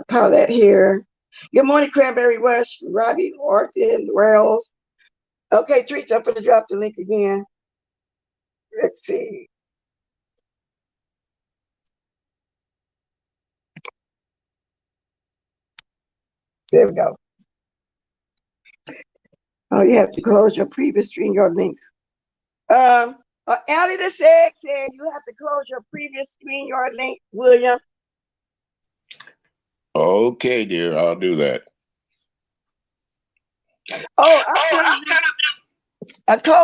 Paulette here. Good morning, Cranberry Rush, Robbie, Orton, Rails. Okay, Tracy, I'm gonna drop the link again. Let's see. There we go. Oh, you have to close your previous StreamYard links. Allie the Sex said you have to close your previous StreamYard link, William. Okay, dear, I'll do that. Oh, I'm cool.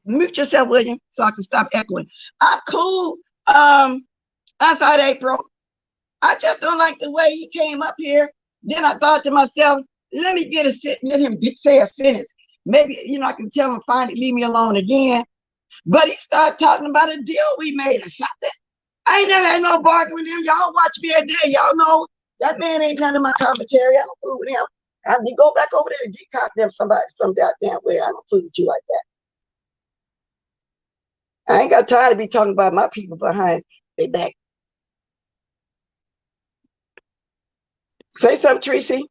Mute yourself, William, so I can stop echoing. I'm cool. Outside April. I just don't like the way he came up here. Then I thought to myself, let me get let him say a sentence. Maybe, I can tell him finally leave me alone again. But he started talking about a deal we made or something. I ain't never had no bargain with him. Y'all watch me every day. Y'all know that man ain't none of my commentary. I don't fool with him. I mean, go back over there and decock them some goddamn way. I don't fool with you like that. I ain't got time to be talking about my people behind their back. Say something, Tracy.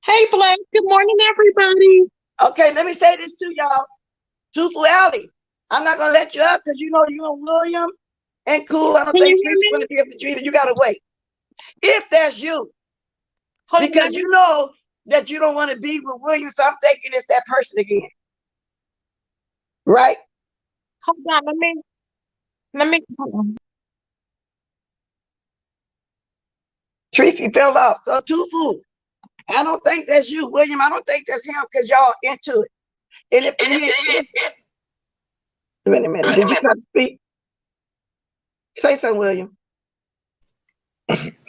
Hey, Blake. Good morning, everybody. Okay, let me say this to y'all. Truthful Alley, I'm not gonna let you up because you and William and Cool. I don't think Tracy's gonna be able to treat it. You gotta wait. If that's you, because you know that you don't want to be with William, so I'm thinking it's that person again. Right? Hold on, let me hold on. Tracy fell off. So Truthful, I don't think that's you, William. I don't think that's him because y'all into it. And if wait a minute, did you come to speak? Say something, William.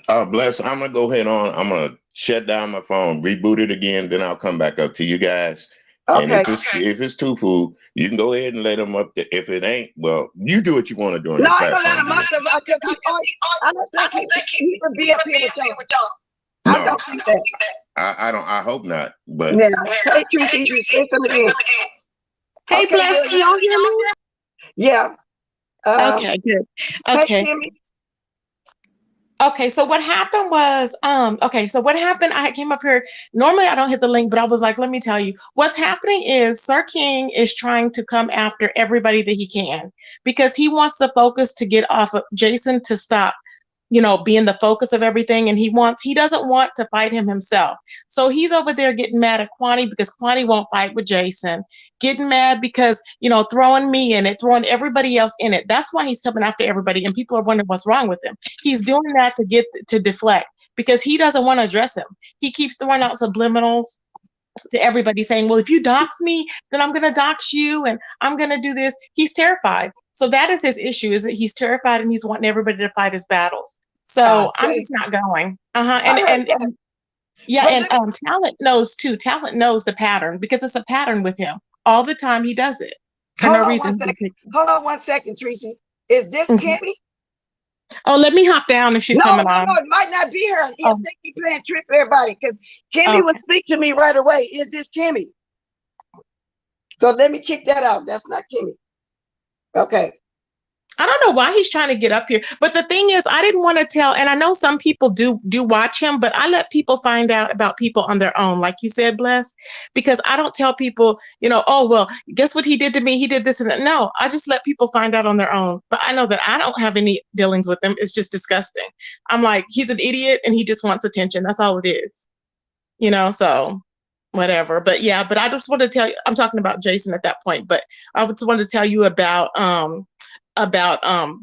Bless, I'm gonna go ahead on. I'm gonna shut down my phone, reboot it again, then I'll come back up to you guys. Okay. And if it's Tufu, you can go ahead and let them up. If it ain't, well, you do what you want to do. No, I ain't gonna let him up. I don't think he would be up here with y'all. I don't think that. I hope not. But yeah. Hey, Tracy, say something again. Hey, Bless, can y'all hear me? Yeah. Okay, good. Okay. Okay, so what happened was, I came up here. Normally I don't hit the link, but I was like, let me tell you. What's happening is Sir King is trying to come after everybody that he can because he wants the focus to get off of Jason to stop, being the focus of everything. And he doesn't want to fight him himself. So he's over there getting mad at Kwani because Kwani won't fight with Jason, getting mad because, throwing me in it, throwing everybody else in it. That's why he's coming after everybody. And people are wondering what's wrong with him. He's doing that to deflect because he doesn't want to address him. He keeps throwing out subliminals to everybody saying, well, if you dox me, then I'm going to dox you and I'm going to do this. He's terrified. So that is his issue, is that he's terrified and he's wanting everybody to fight his battles. So I'm just not going. And yeah, and Talent knows too. Talent knows the pattern because it's a pattern with him. All the time he does it for no reason. Hold on 1 second, Tracy. Is this Kimmy? Oh, let me hop down if she's coming on. No, it might not be her. I think he's playing tricks for everybody because Kimmy would speak to me right away. Is this Kimmy? So let me kick that out. That's not Kimmy. Okay. I don't know why he's trying to get up here. But the thing is, I didn't want to tell, and I know some people do watch him, but I let people find out about people on their own, like you said, Bless, because I don't tell people, you know, oh, well, guess what he did to me? He did this and that. No, I just let people find out on their own. But I know that I don't have any dealings with him. It's just disgusting. I'm like, he's an idiot and he just wants attention. That's all it is. You know, so whatever. But yeah, but I just wanted to tell you, I'm talking about Jason at that point, but I just wanted to tell you about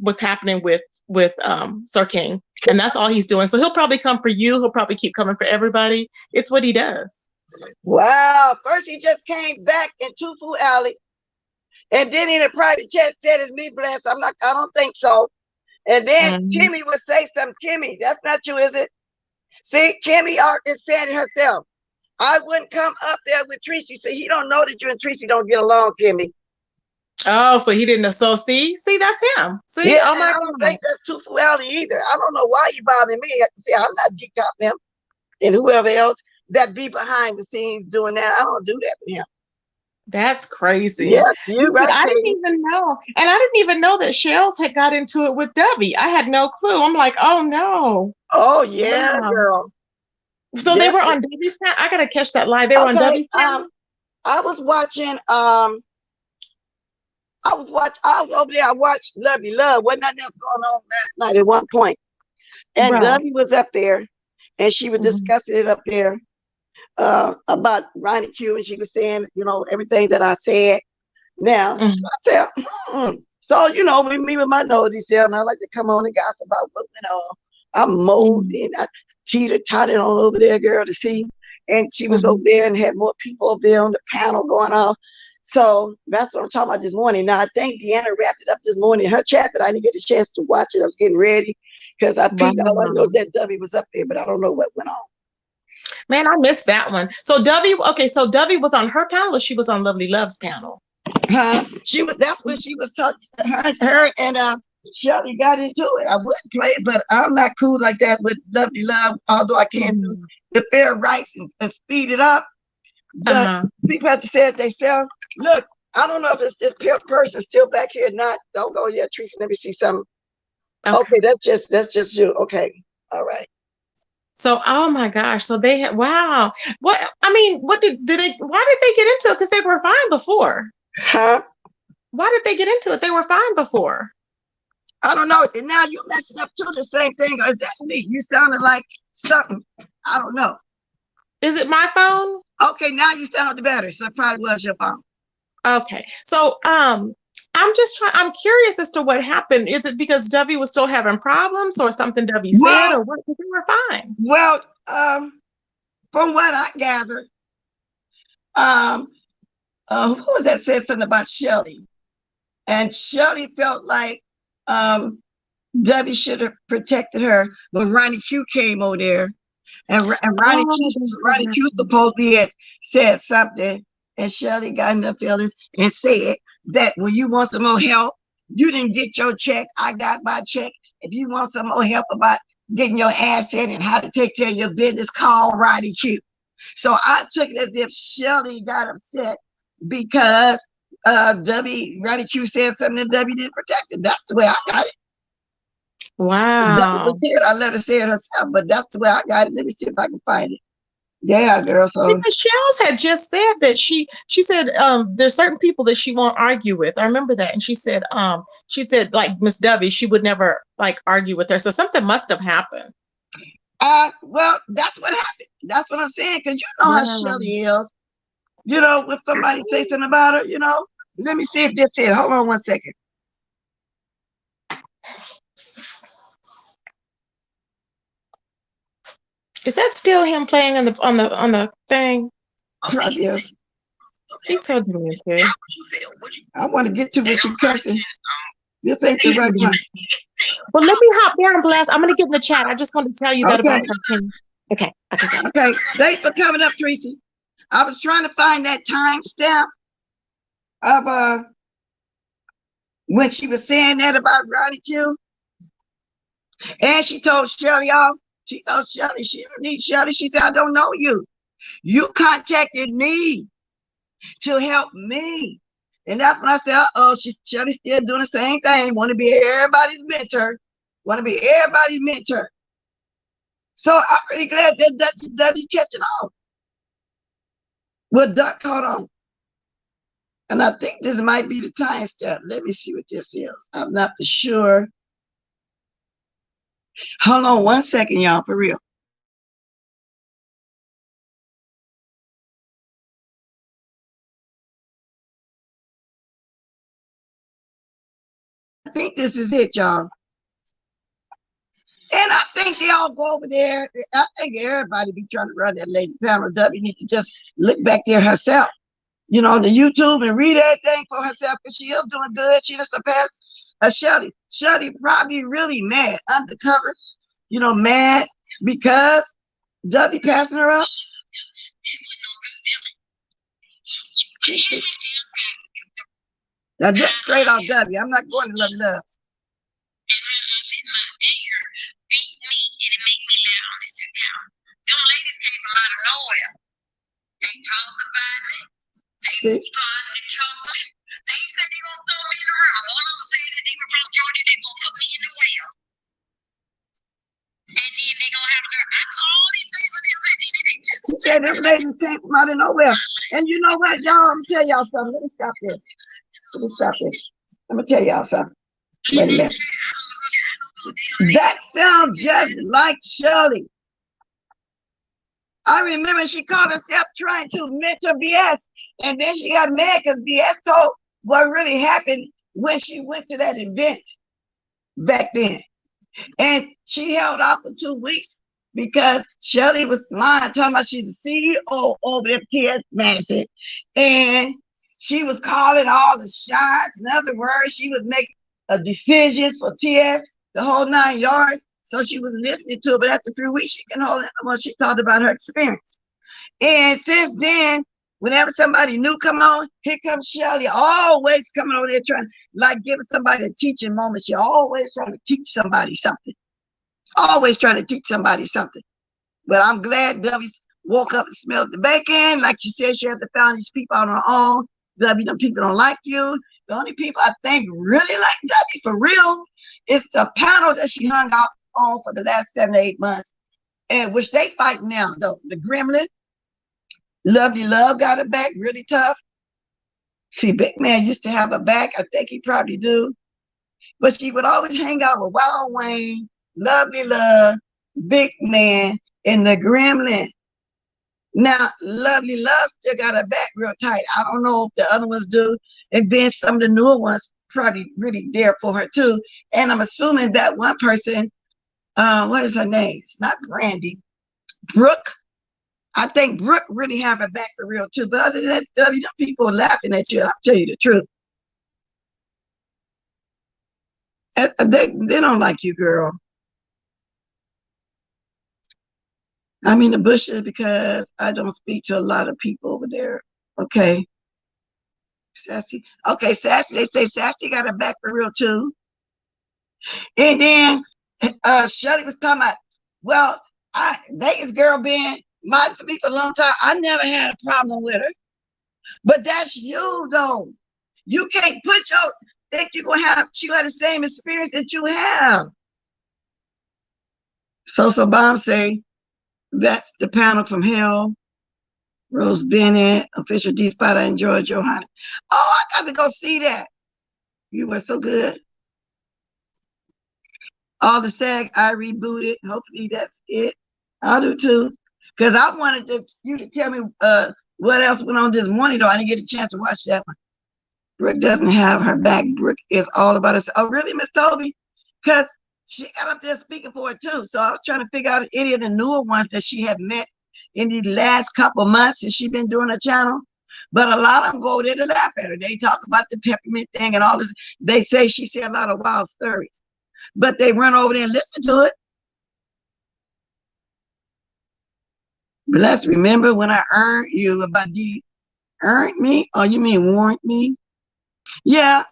what's happening with Sir King, and that's all he's doing. So he'll probably come for you. He'll probably keep coming for everybody. It's what he does. Wow. First he just came back in Tufu Alley, and then in a private chat said it's me, Bless. I don't think so. And then Kimmy would say something. Kimmy, that's not you, is it? See, Kimmy is saying it herself. I wouldn't come up there with Tracy. So he don't know that you and Tracy don't get along, Kimmy. Oh, so he didn't know. So see, that's him. See, yeah, oh my I don't think that's too fuality either. I don't know why you bothering me. See, I'm not geek up him and whoever else that be behind the scenes doing that. I don't do that with him. That's crazy. Yeah, you're right. I didn't even know, and I didn't even know that Shells had got into it with Dovie. I had no clue. I'm like, oh no. Oh yeah, girl. So they were on Dovie's channel. I gotta catch that live. They were on Dovie's channel. I was watching. I was over there. I watched Lovey Love. Wasn't nothing else going on last night at one point. And Dovie was up there, and she was discussing it up there about RONYIQ, and she was saying, you know, everything that I said. Now, I said, so, you know, me with my nosy self, and I like to come on and gossip about what went on. I'm moldy, and I teeter-totted on over there, girl, to see. And she was over there and had more people over there on the panel going off. So that's what I'm talking about this morning. Now, I think Deanna wrapped it up this morning in her chat, but I didn't get a chance to watch it. I was getting ready because I peeked. All I know that Dovie was up there, but I don't know what went on. Man, I missed that one. So Dovie, so Dovie was on her panel, or she was on Lovely Love's panel? She was. That's when she was talking. Her and Shelley got into it. I wouldn't play it, but I'm not cool like that with Lovely Love. Although I can't do the fair rights and speed it up, but people have to say it themselves. Look, I don't know if this person still back here or not. Don't go yet, Teresa. Let me see something. Okay, that's just you. Okay, all right. So, oh my gosh. So they had, wow. What, I mean, what did they, why did they get into it? Because they were fine before. Huh? Why did they get into it? They were fine before. I don't know. And now you're messing up too, the same thing. Or is that me? You sounded like something. I don't know. Is it my phone? Okay, now you sound better. So it probably was your phone. Okay. So I'm curious as to what happened. Is it because Dovie was still having problems or something Dovie said, or what? They were fine. Well, from what I gathered, who was that said something about Shelley? And Shelley felt like Dovie should have protected her when RONYIQ came over there. And RONYIQ supposedly had said something. And Shelley got in the feelings and said that when you want some more help, you didn't get your check. I got my check. If you want some more help about getting your ass in and how to take care of your business, call RONYIQ. So I took it as if Shelley got upset because RONYIQ said something that Dovie didn't protect it. That's the way I got it. Wow. I let her say it herself, but that's the way I got it. Let me see if I can find it. Yeah, girl. So because Shells had just said that she said there's certain people that she won't argue with. I remember that, and she said like Miss Dovie, she would never like argue with her. So something must have happened. Well, that's what happened. That's what I'm saying. Because you know how Shelley is. You know, if somebody say something about her, you know. Let me see if this is. Hold on 1 second. Is that still him playing on the thing? Yes. He's so demented. I want to get to what you cussing. This ain't the right one. Well, let me hop down, Bless. I'm gonna get in the chat. I just want to tell you that about something. Okay. Okay. Thanks for coming up, Tracy. I was trying to find that timestamp of when she was saying that about RONYIQ. And she told Shelley, y'all, she told Shelley, she don't need Shelley. She said, I don't know you. You contacted me to help me. And that's when I said, uh-oh, Shelley's still doing the same thing. Want to be everybody's mentor. Want to be everybody's mentor. So I'm pretty glad that W catching on. Well, Duck caught on. And I think this might be the time step. Let me see what this is. I'm not for sure. Hold on 1 second, y'all, for real. I think this is it, y'all. And I think they all go over there. I think everybody be trying to run that lady panel. W need to just look back there herself, you know, on the YouTube and read everything for herself, because she is doing good. She just surpassed Shelley. Shelley probably really mad, undercover, you know, mad because W passing her up. Now just straight off W. I'm not going to Love Love. See? They said they gonna throw me in the river. One of them said that they were from Georgia, they gonna put me in the well. And then they gonna have to all these things, but they said this lady came from out of nowhere. And you know what, y'all? I'm gonna tell y'all something. Let me stop this. I'm gonna tell y'all something. Wait a minute. That sounds just like Shelley. I remember she called herself trying to mentor BS, and then she got mad because BS told what really happened when she went to that event back then. And she held out for 2 weeks because Shelley was lying, talking about she's a CEO over there, TS Madison, and she was calling all the shots. In other words, she was making decisions for TS, the whole 9 yards. So she was listening to it, but after 3 weeks, she can hold it when she talked about her experience. And since then, whenever somebody new come on, here comes Shelley, always coming over there trying, like giving somebody a teaching moment. She always trying to teach somebody something. Always trying to teach somebody something. But I'm glad W woke up and smelled the bacon. Like she said, she had to find these people on her own. W, them people don't like you. The only people I think really like W for real is the panel that she hung out on for the last 7 to 8 months, and which they fight now though. The Gremlin, Lovely Love got her back really tough. See, Big Man used to have her back. I think he probably do. But she would always hang out with Wild Wayne, Lovely Love, Big Man, and the Gremlin. Now, Lovely Love still got her back real tight. I don't know if the other ones do. And then some of the newer ones probably really there for her too. And I'm assuming that one person, what is her name? It's not Brandee. Brooke. I think Brooke really have her back for real too. But other than that, W, people are laughing at you. I'll tell you the truth. They don't like you, girl. I mean the bushes, because I don't speak to a lot of people over there. Okay. Sassy. Okay, Sassy. They say Sassy got her back for real too. And then Shelley was talking about, well, Vegas girl being mine for me for a long time. I never had a problem with her. But that's you though. You can't put your think you're gonna have she got the same experience that you have. So Bomb say that's the panel from hell. Rose Bennett, official D Spot. I enjoyed your honey. Oh, I got to go see that. You were so good. All the SAG I rebooted. Hopefully that's it. I'll do too. Because I wanted you to tell me what else went on this morning, though. I didn't get a chance to watch that one. Brooke doesn't have her back. Brooke is all about us. Oh, really, Miss Toby? Because she got up there speaking for it too. So I was trying to figure out any of the newer ones that she had met in these last couple months that she's been doing her channel. But a lot of them go there to laugh at her. They talk about the peppermint thing and all this. They say she said a lot of wild stories, but they run over there and listen to it. But let's remember when I earned you about the earned me, or you mean warned me? Yeah,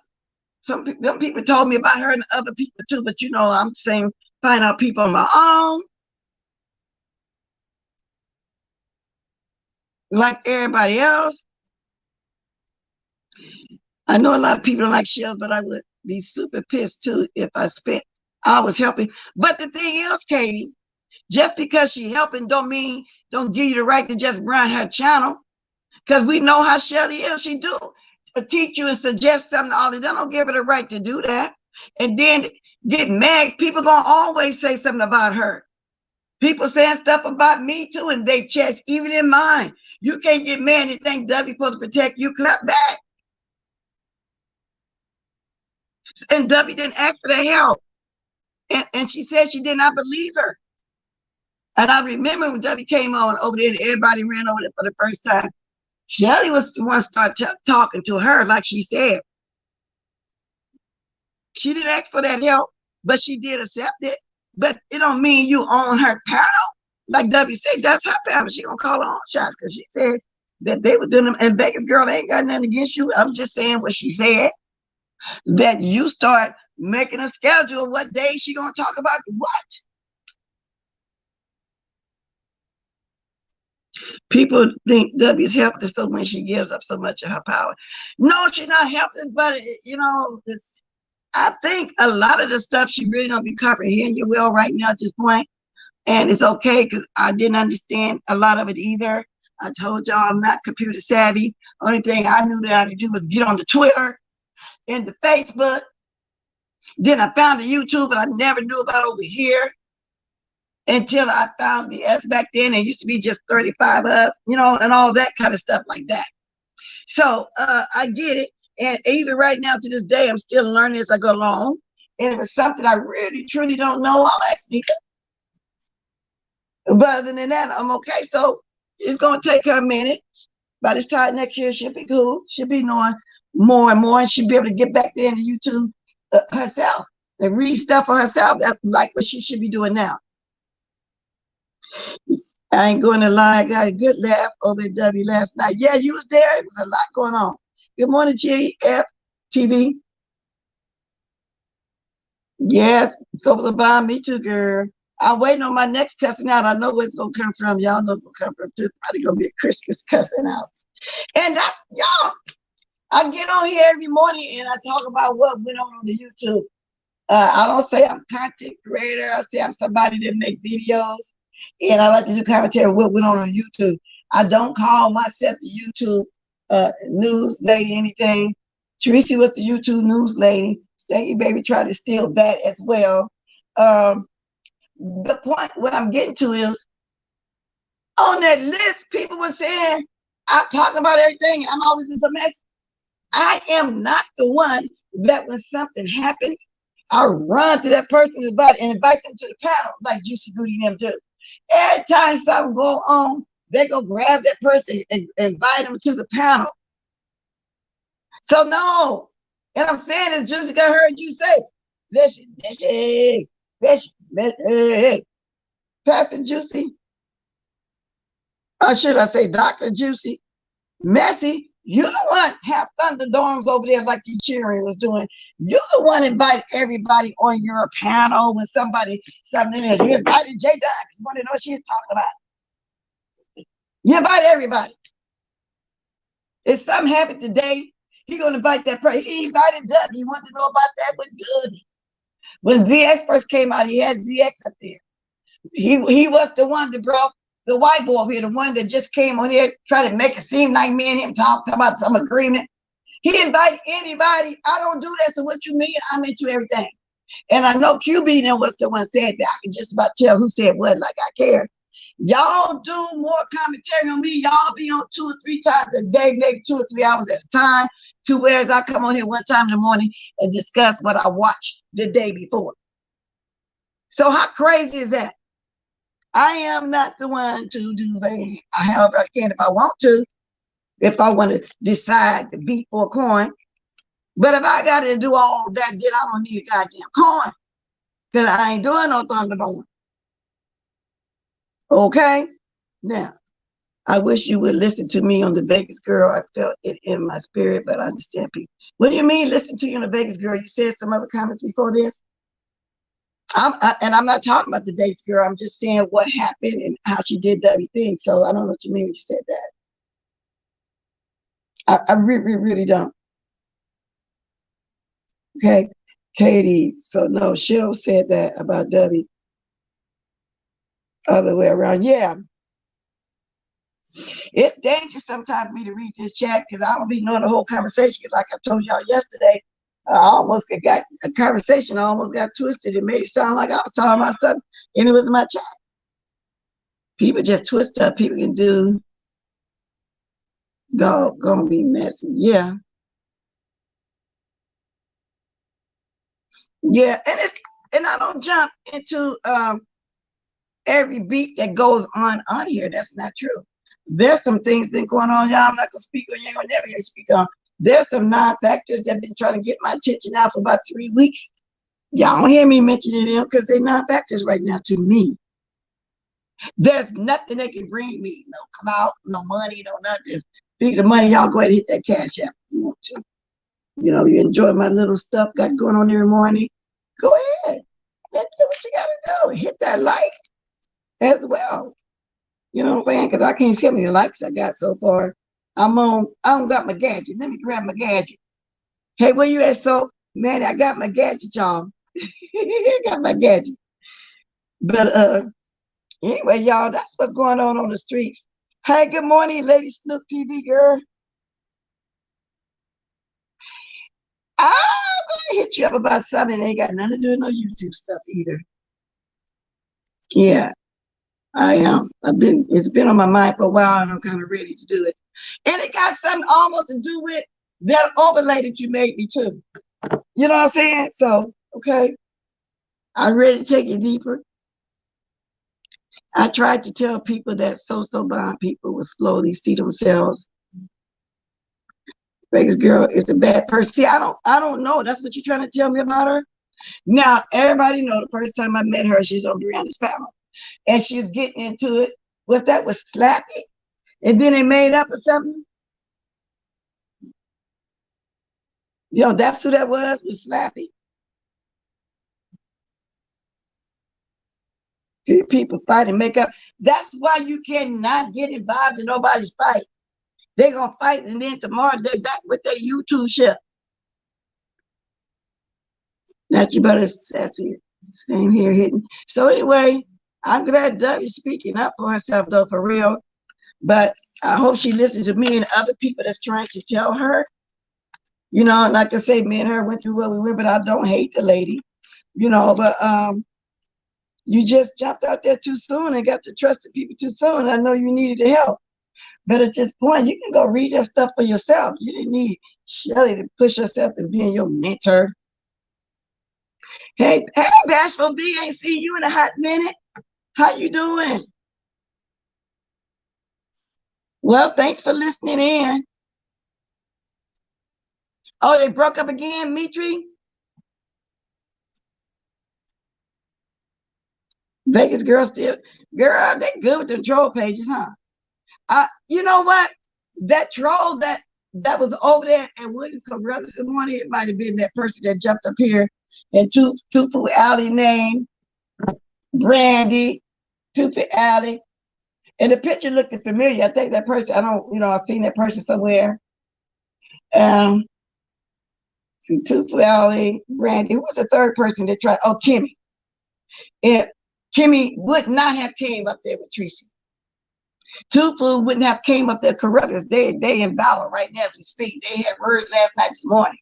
some people told me about her and other people too, but you know, I'm saying find out people on my own. Like everybody else. I know a lot of people don't like shells, but I would be super pissed too if I spent hours helping. But the thing is, Katie, just because she helping don't give you the right to just run her channel. Because we know how Shelley is. She do teach you and suggest something. All that don't give her the right to do that. And then get mad. People gonna always say something about her. People saying stuff about me too in their chest, even in mine. You can't get mad and think W supposed to protect you. Clap back. And W didn't ask for the help. And she said she did not believe her. And I remember when W came on over there and everybody ran over there for the first time. Shelley was the one start talking to her, like she said. She didn't ask for that help, but she did accept it. But it don't mean you own her panel. Like W said, that's her panel. She gonna call her own shots because she said that they were doing them. And Vegas girl, they ain't got nothing against you. I'm just saying what she said. That you start making a schedule of what day she gonna talk about what. People think W's helpless so when she gives up so much of her power. No, she's not helpless, but you know, I think a lot of the stuff she really don't be comprehending well right now at this point. And it's okay because I didn't understand a lot of it either. I told y'all I'm not computer savvy. Only thing I knew that I had to do was get on the Twitter and the Facebook. Then I found the YouTube, but I never knew about over here until I found the S back then. It used to be just 35 of us, you know, and all that kind of stuff like that. So I get it. And even right now to this day, I'm still learning as I go along. And if it's something I really, truly don't know, I'll ask people. But other than that, I'm okay. So it's going to take her a minute. By this time next year, she'll be cool. She'll be knowing more and more, and she'll be able to get back there into YouTube herself and read stuff for herself. That's like what she should be doing now. I ain't going to lie. I got a good laugh over at W last night. Yeah, you was there. It was a lot going on. Good morning, GF TV. Yes, so was about me too, girl. I'm waiting on my next cussing out. I know where it's gonna come from. Y'all know it's gonna come from too. Probably gonna be a Christmas cussing out. And that's y'all. I get on here every morning and I talk about what went on the YouTube. I don't say I'm a content creator. I say I'm somebody that make videos. And I like to do commentary what went on YouTube. I don't call myself the YouTube news lady anything. Teresa was the YouTube news lady. Stanky Baby tried to steal that as well. The point, what I'm getting to is, on that list, people were saying, I'm talking about everything. I'm always in a mess. I am not the one that when something happens, I run to that person and invite them to the panel, like Juicy Goody and them do. Every time something go on, they go grab that person and invite them to the panel. So no, and I'm saying as Juicy, I heard you say, listen, Pastor Juicy, or should I say Dr. Juicy, Messy, you the one have thunderdorms over there like the cheering was doing. You the one invite everybody on your panel when something in there. You invited J. Dog, you want to know what she's talking about. You invite everybody. If something happened today, he gonna invite that person. He invited Doug. He wanted to know about that with Goody. When ZX first came out, he had ZX up there. He was the one that brought the white boy over here, the one that just came on here trying to make it seem like me and him talk about some agreement. He invited anybody. I don't do that. So what you mean? I'm into everything. And I know QB then was the one said that. I can just about tell who said what, like I care. Y'all do more commentary on me. Y'all be on 2 or 3 times a day, maybe 2 or 3 hours at a time. 2 hours. I come on here one time in the morning and discuss what I watched the day before. So how crazy is that? I am not the one to do that. However I can if I want to. if I want to decide to beat for a coin. But if I got to do all that, then I don't need a goddamn coin. Because I ain't doing no Thunderdome. Okay? Now, I wish you would listen to me on the Vegas Girl. I felt it in my spirit, but I understand people. What do you mean listen to you on the Vegas Girl? You said some other comments before this? And I'm not talking about the Vegas Girl. I'm just saying what happened and how she did everything. So I don't know what you mean when you said that. I really don't. Okay, Katie. So no, Shell said that about Dovie. Other way around. Yeah. It's dangerous sometimes for me to read this chat because I don't be knowing the whole conversation. Like I told y'all yesterday, I almost got a conversation. I almost got twisted. It made it sound like I was talking about something, and it was my chat. People just twist up. People can do. Gonna be messy. Yeah. Yeah, and I don't jump into every beat that goes on here. That's not true. There's some things been going on, y'all. I'm not gonna speak on. You ain't gonna never hear me speak on. There's some non-factors that have been trying to get my attention now for about 3 weeks. Y'all don't hear me mentioning them because they're non-factors right now to me. There's nothing that can bring me no clout, no money, no nothing. Speaking of money, y'all go ahead and hit that cash app if you want to. You know, you enjoy my little stuff got going on every morning. Go ahead. Let's do what you gotta do. Hit that like as well. You know what I'm saying? Because I can't see how many likes I got so far. I don't got my gadget. Let me grab my gadget. Hey, where you at, so? Man, I got my gadget, y'all. I got my gadget. But anyway, y'all, that's what's going on the streets. Hey, good morning, Lady Snook TV girl. I'm gonna hit you up about something that ain't got nothing to do with no YouTube stuff either. Yeah, I am. It's been on my mind for a while, and I'm kind of ready to do it. And it got something almost to do with that overlay that you made me too. You know what I'm saying? So, okay, I'm ready to take it deeper. I tried to tell people that so blind people will slowly see themselves. Vegas girl is a bad person. See, I don't know. That's what you're trying to tell me about her. Now, everybody know the first time I met her, she was on Brianna's panel. And she was getting into it. Was Slappy? And then they made up or something? You know, that's who that was Slappy. People fight and make up. That's why you cannot get involved in nobody's fight. They're going to fight, and then tomorrow they're back with their YouTube shit. That you better sassy. Same here hitting. So anyway, I'm glad Dovie's speaking up for herself, though, for real. But I hope she listens to me and other people that's trying to tell her. You know, like I say, me and her went through what we went, but I don't hate the lady. You know, but you just jumped out there too soon and got to trust the people too soon. I know you needed the help. But at this point, you can go read that stuff for yourself. You didn't need Shelley to push herself and being your mentor. Hey, Bashful B, ain't seen you in a hot minute. How you doing? Well, thanks for listening in. Oh, they broke up again, Mitri? Vegas girl still, girl, they good with the troll pages, huh? You know what? That troll that was over there at Williams Brothers this morning, it might have been that person that jumped up here and Tufu Alley name, Brandee, Tufu Alley. And the picture looked familiar. I think that person, I've seen that person somewhere. See, Tufu Alley, Brandee. Who was the third person that tried? Oh, Kimmy. And Kimmy would not have came up there with Tracy. Tufu wouldn't have came up there. CORRUTHERS, they in battle right now as we speak. They had words last night, this morning.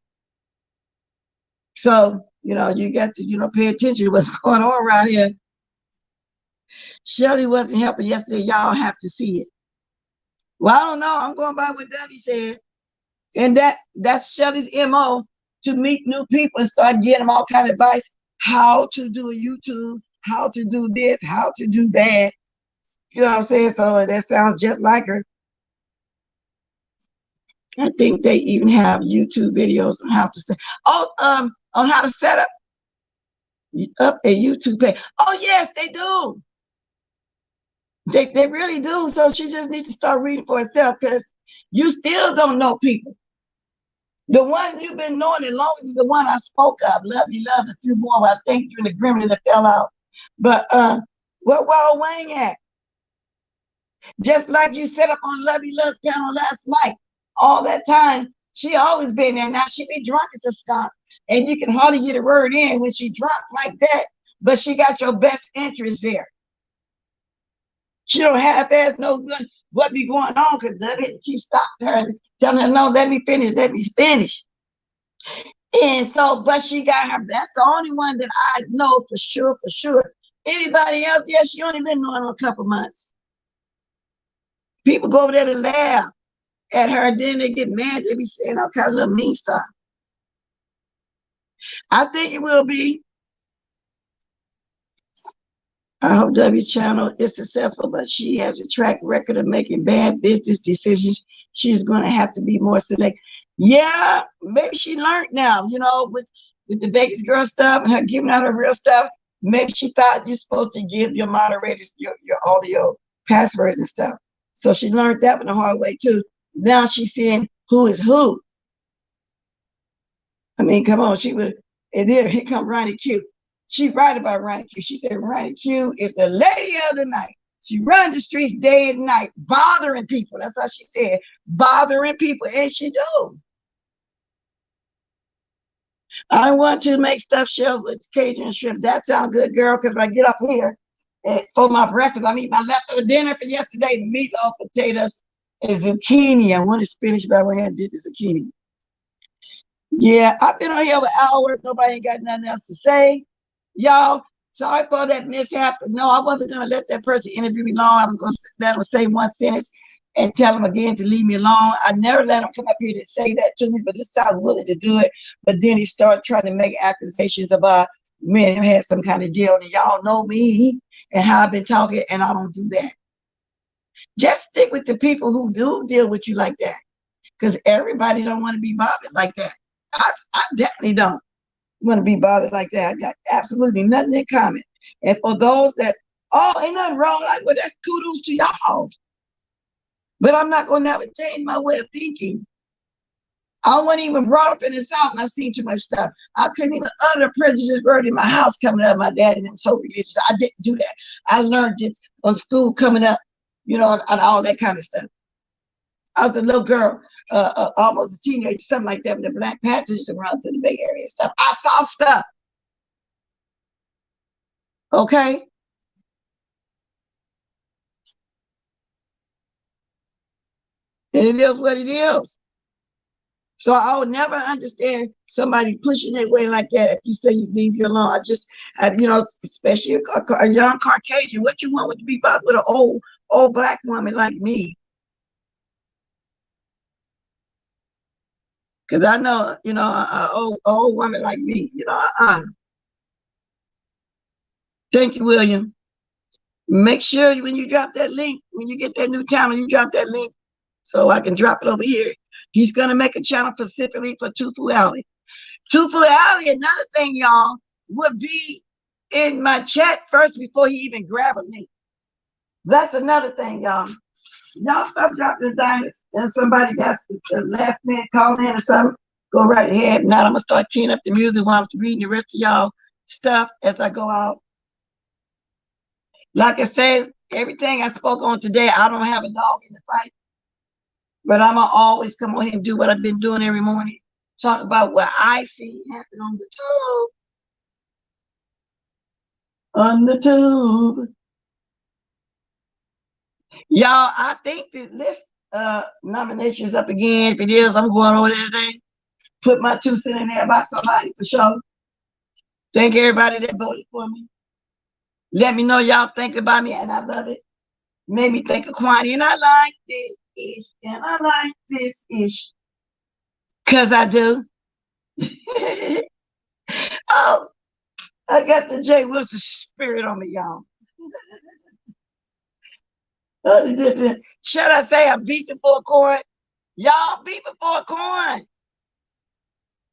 So, you got to, pay attention to what's going on around here. Shelley wasn't helping yesterday. Y'all have to see it. Well, I don't know. I'm going by what Dovie said. And that's Shelley's MO, to meet new people and start getting them all kind of advice. How to do a YouTube, how to do this, how to do that. You know what I'm saying? So that sounds just like her. I think they even have YouTube videos on how to set. On how to set up a YouTube page. Oh yes, they do. They really do. So she just needs to start reading for herself, because you still don't know people. The one you've been knowing as long as is the one I spoke of. Love you, love a few more. I think you in the gremlin that fell out. But where Wild Wang at? Just like you set up on Love You Love's channel last night. All that time, she always been there. Now she be drunk as a skunk, and you can hardly get a word in when she drunk like that. But she got your best interest there. She don't half-ass no good what be going on, because Debbie keep stopping her and telling her, no, let me finish, let me finish. And so, but she got her, that's the only one that I know for sure, for sure. Anybody else, yes, she only been knowing her a couple months. People go over there to laugh at her, and then they get mad, they be saying all kind of little mean stuff. I think it will be. I hope W's channel is successful, but she has a track record of making bad business decisions. She's going to have to be more select. Yeah, maybe she learned now, you know, with the Vegas girl stuff and her giving out her real stuff. Maybe she thought you're supposed to give your moderators your audio passwords and stuff. So she learned that in the hard way too. Now she's seeing who is who. I mean, come on, she would, and then here come RONYIQ. She right about RONYIQ. She said RONYIQ is the lady of the night. She run the streets day and night, bothering people. That's how she said, bothering people, and she do. I want to make stuffed shells with Cajun shrimp. That sounds good, girl, because when I get up here for my breakfast, I eat my leftover dinner for yesterday, meatloaf, potatoes, and zucchini. I wanted spinach, but I went ahead and did the zucchini. Yeah, I've been on here for hours. Nobody ain't got nothing else to say. Y'all, sorry for that mishap. No, I wasn't going to let that person interview me long. I was going to let them say one sentence and tell them again to leave me alone. I never let him come up here to say that to me, but this time I'm willing to do it. But then he started trying to make accusations about me and him had some kind of deal. And y'all know me and how I've been talking, and I don't do that. Just stick with the people who do deal with you like that, because everybody don't want to be bothered like that. I definitely don't want to be bothered like that. I got absolutely nothing in common. And for those that, oh, ain't nothing wrong, like, well, that's kudos to y'all. But I'm not going to never change my way of thinking. I wasn't even brought up in the South, and I seen too much stuff. I couldn't even utter prejudice word in my house coming up. My dad and so religious. I didn't do that. I learned it on school coming up, you know, and all that kind of stuff. I was a little girl, almost a teenager, something like that, when the Black Panthers around to the Bay Area and stuff. I saw stuff. Okay? And it is what it is. So I would never understand somebody pushing their way like that if you say you leave you alone. You know, especially a young Caucasian, what you want to be about with an old Black woman like me? Because I know, you know, an old woman like me, you know, Thank you, William. Make sure when you drop that link, when you get that new channel, you drop that link so I can drop it over here. He's going to make a channel specifically for Truthful Alley. Truthful Alley, another thing, y'all, would be in my chat first before he even grab a link. That's another thing, y'all. Y'all stop dropping the diamonds, and somebody that's the last minute call in or something, go right ahead. Now I'm going to start keying up the music while I'm reading the rest of y'all stuff as I go out. Like I said, everything I spoke on today, I don't have a dog in the fight. But I'm going to always come on here and do what I've been doing every morning. Talk about what I see happen on the tube. On the tube. Y'all, I think the list nominations up again. If it is, I'm going over there today. Put my 2 cents in there about somebody for sure. Thank everybody that voted for me. Let me know y'all think about me, and I love it. Made me think of Kwani, and I like this ish, and I like this ish. Cause I do. Oh, I got the Jay Wilson spirit on me, y'all. Should I say I beat the full court? Y'all, beat before corn.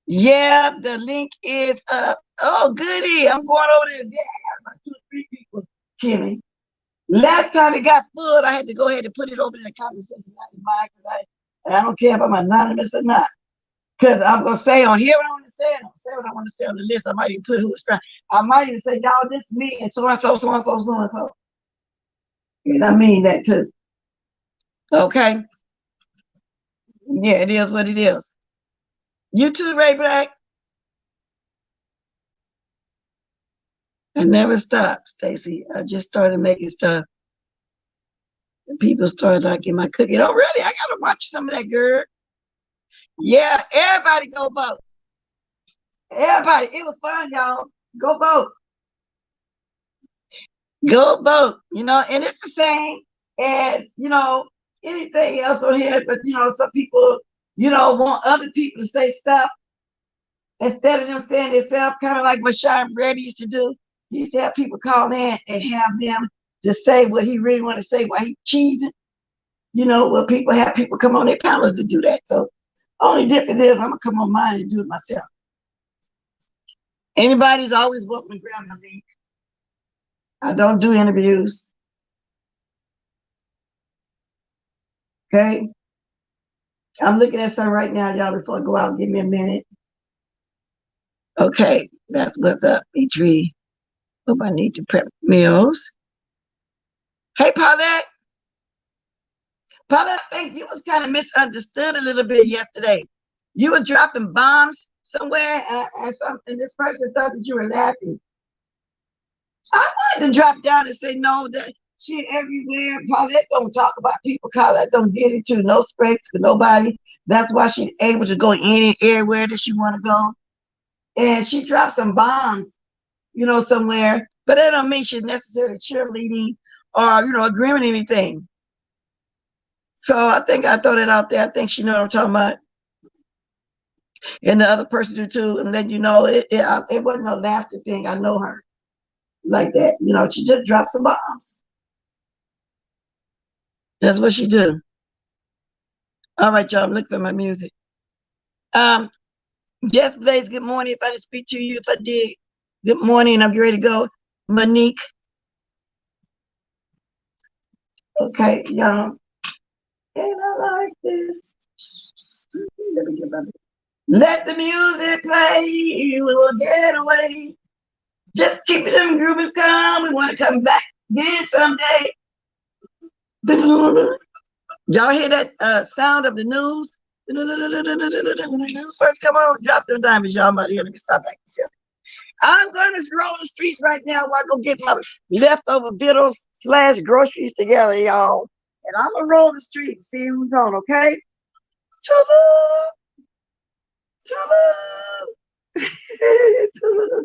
Yeah, the link is up. Oh, goody. I'm going over there. Yeah, I got about 2 or 3 people, Kimmy. Last time it got full, I had to go ahead and put it over in the comment section. Because I don't care if I'm anonymous or not. Because I'm going to say on here what I want to say, and I'll say what I want to say on the list. I might even put who's trying. I might even say, y'all, this is me, and so and so, so and so, so and so. And I mean that too. Okay. Yeah, it is what it is. You too, Ray Black. I never stopped, Stacy. I just started making stuff. And people started liking my cooking. Oh, really? I gotta watch some of that, girl. Yeah, everybody go vote. Everybody, it was fun, y'all. Go vote. Go vote. You know, and it's the same as, you know, anything else on here. But, you know, some people, you know, want other people to say stuff instead of them saying themselves, kind of like what Sean Brandee used to do. He used to have people call in and have them to say what he really want to say while he cheesing. You know, well, people have people come on their panels to do that. So only difference is I'm gonna come on mine and do it myself. Anybody's always welcome to grab my link. I don't do interviews. Okay. I'm looking at some right now, y'all, before I go out. Give me a minute. Okay, that's what's up, E3. Hope I need to prep meals. Hey, Paulette. Paulette, I think you was kind of misunderstood a little bit yesterday. You were dropping bombs somewhere, and this person thought that you were laughing. I wanted to drop down and say no, that shit everywhere. Paulette don't talk about people. Paulette don't get into no scrapes with nobody. That's why she's able to go anywhere that she want to go. And she dropped some bombs, you know, somewhere. But that don't mean she's necessarily cheerleading or, you know, agreeing with anything. So I think I throw that out there. I think she know what I'm talking about. And the other person do too. And then, you know, it wasn't a laughter thing. I know her like that. You know, she just dropped some bombs. That's what she do. All right, y'all, I'm looking for my music. Jeff Blaze, good morning. If I didn't speak to you, if I did, good morning. I'm ready to go. Monique. Okay, y'all. And I like this. Let the music play. We will get away. Just keeping them groovers calm. We want to come back again someday. Y'all hear that sound of the news? When the news first come on, drop them diamonds, y'all. About here. Let me stop back myself. I'm going to roll the streets right now while I go get my leftover victuals / groceries together, y'all. And I'm going to roll the street and see who's on, okay? Trouble! Trouble! Trouble!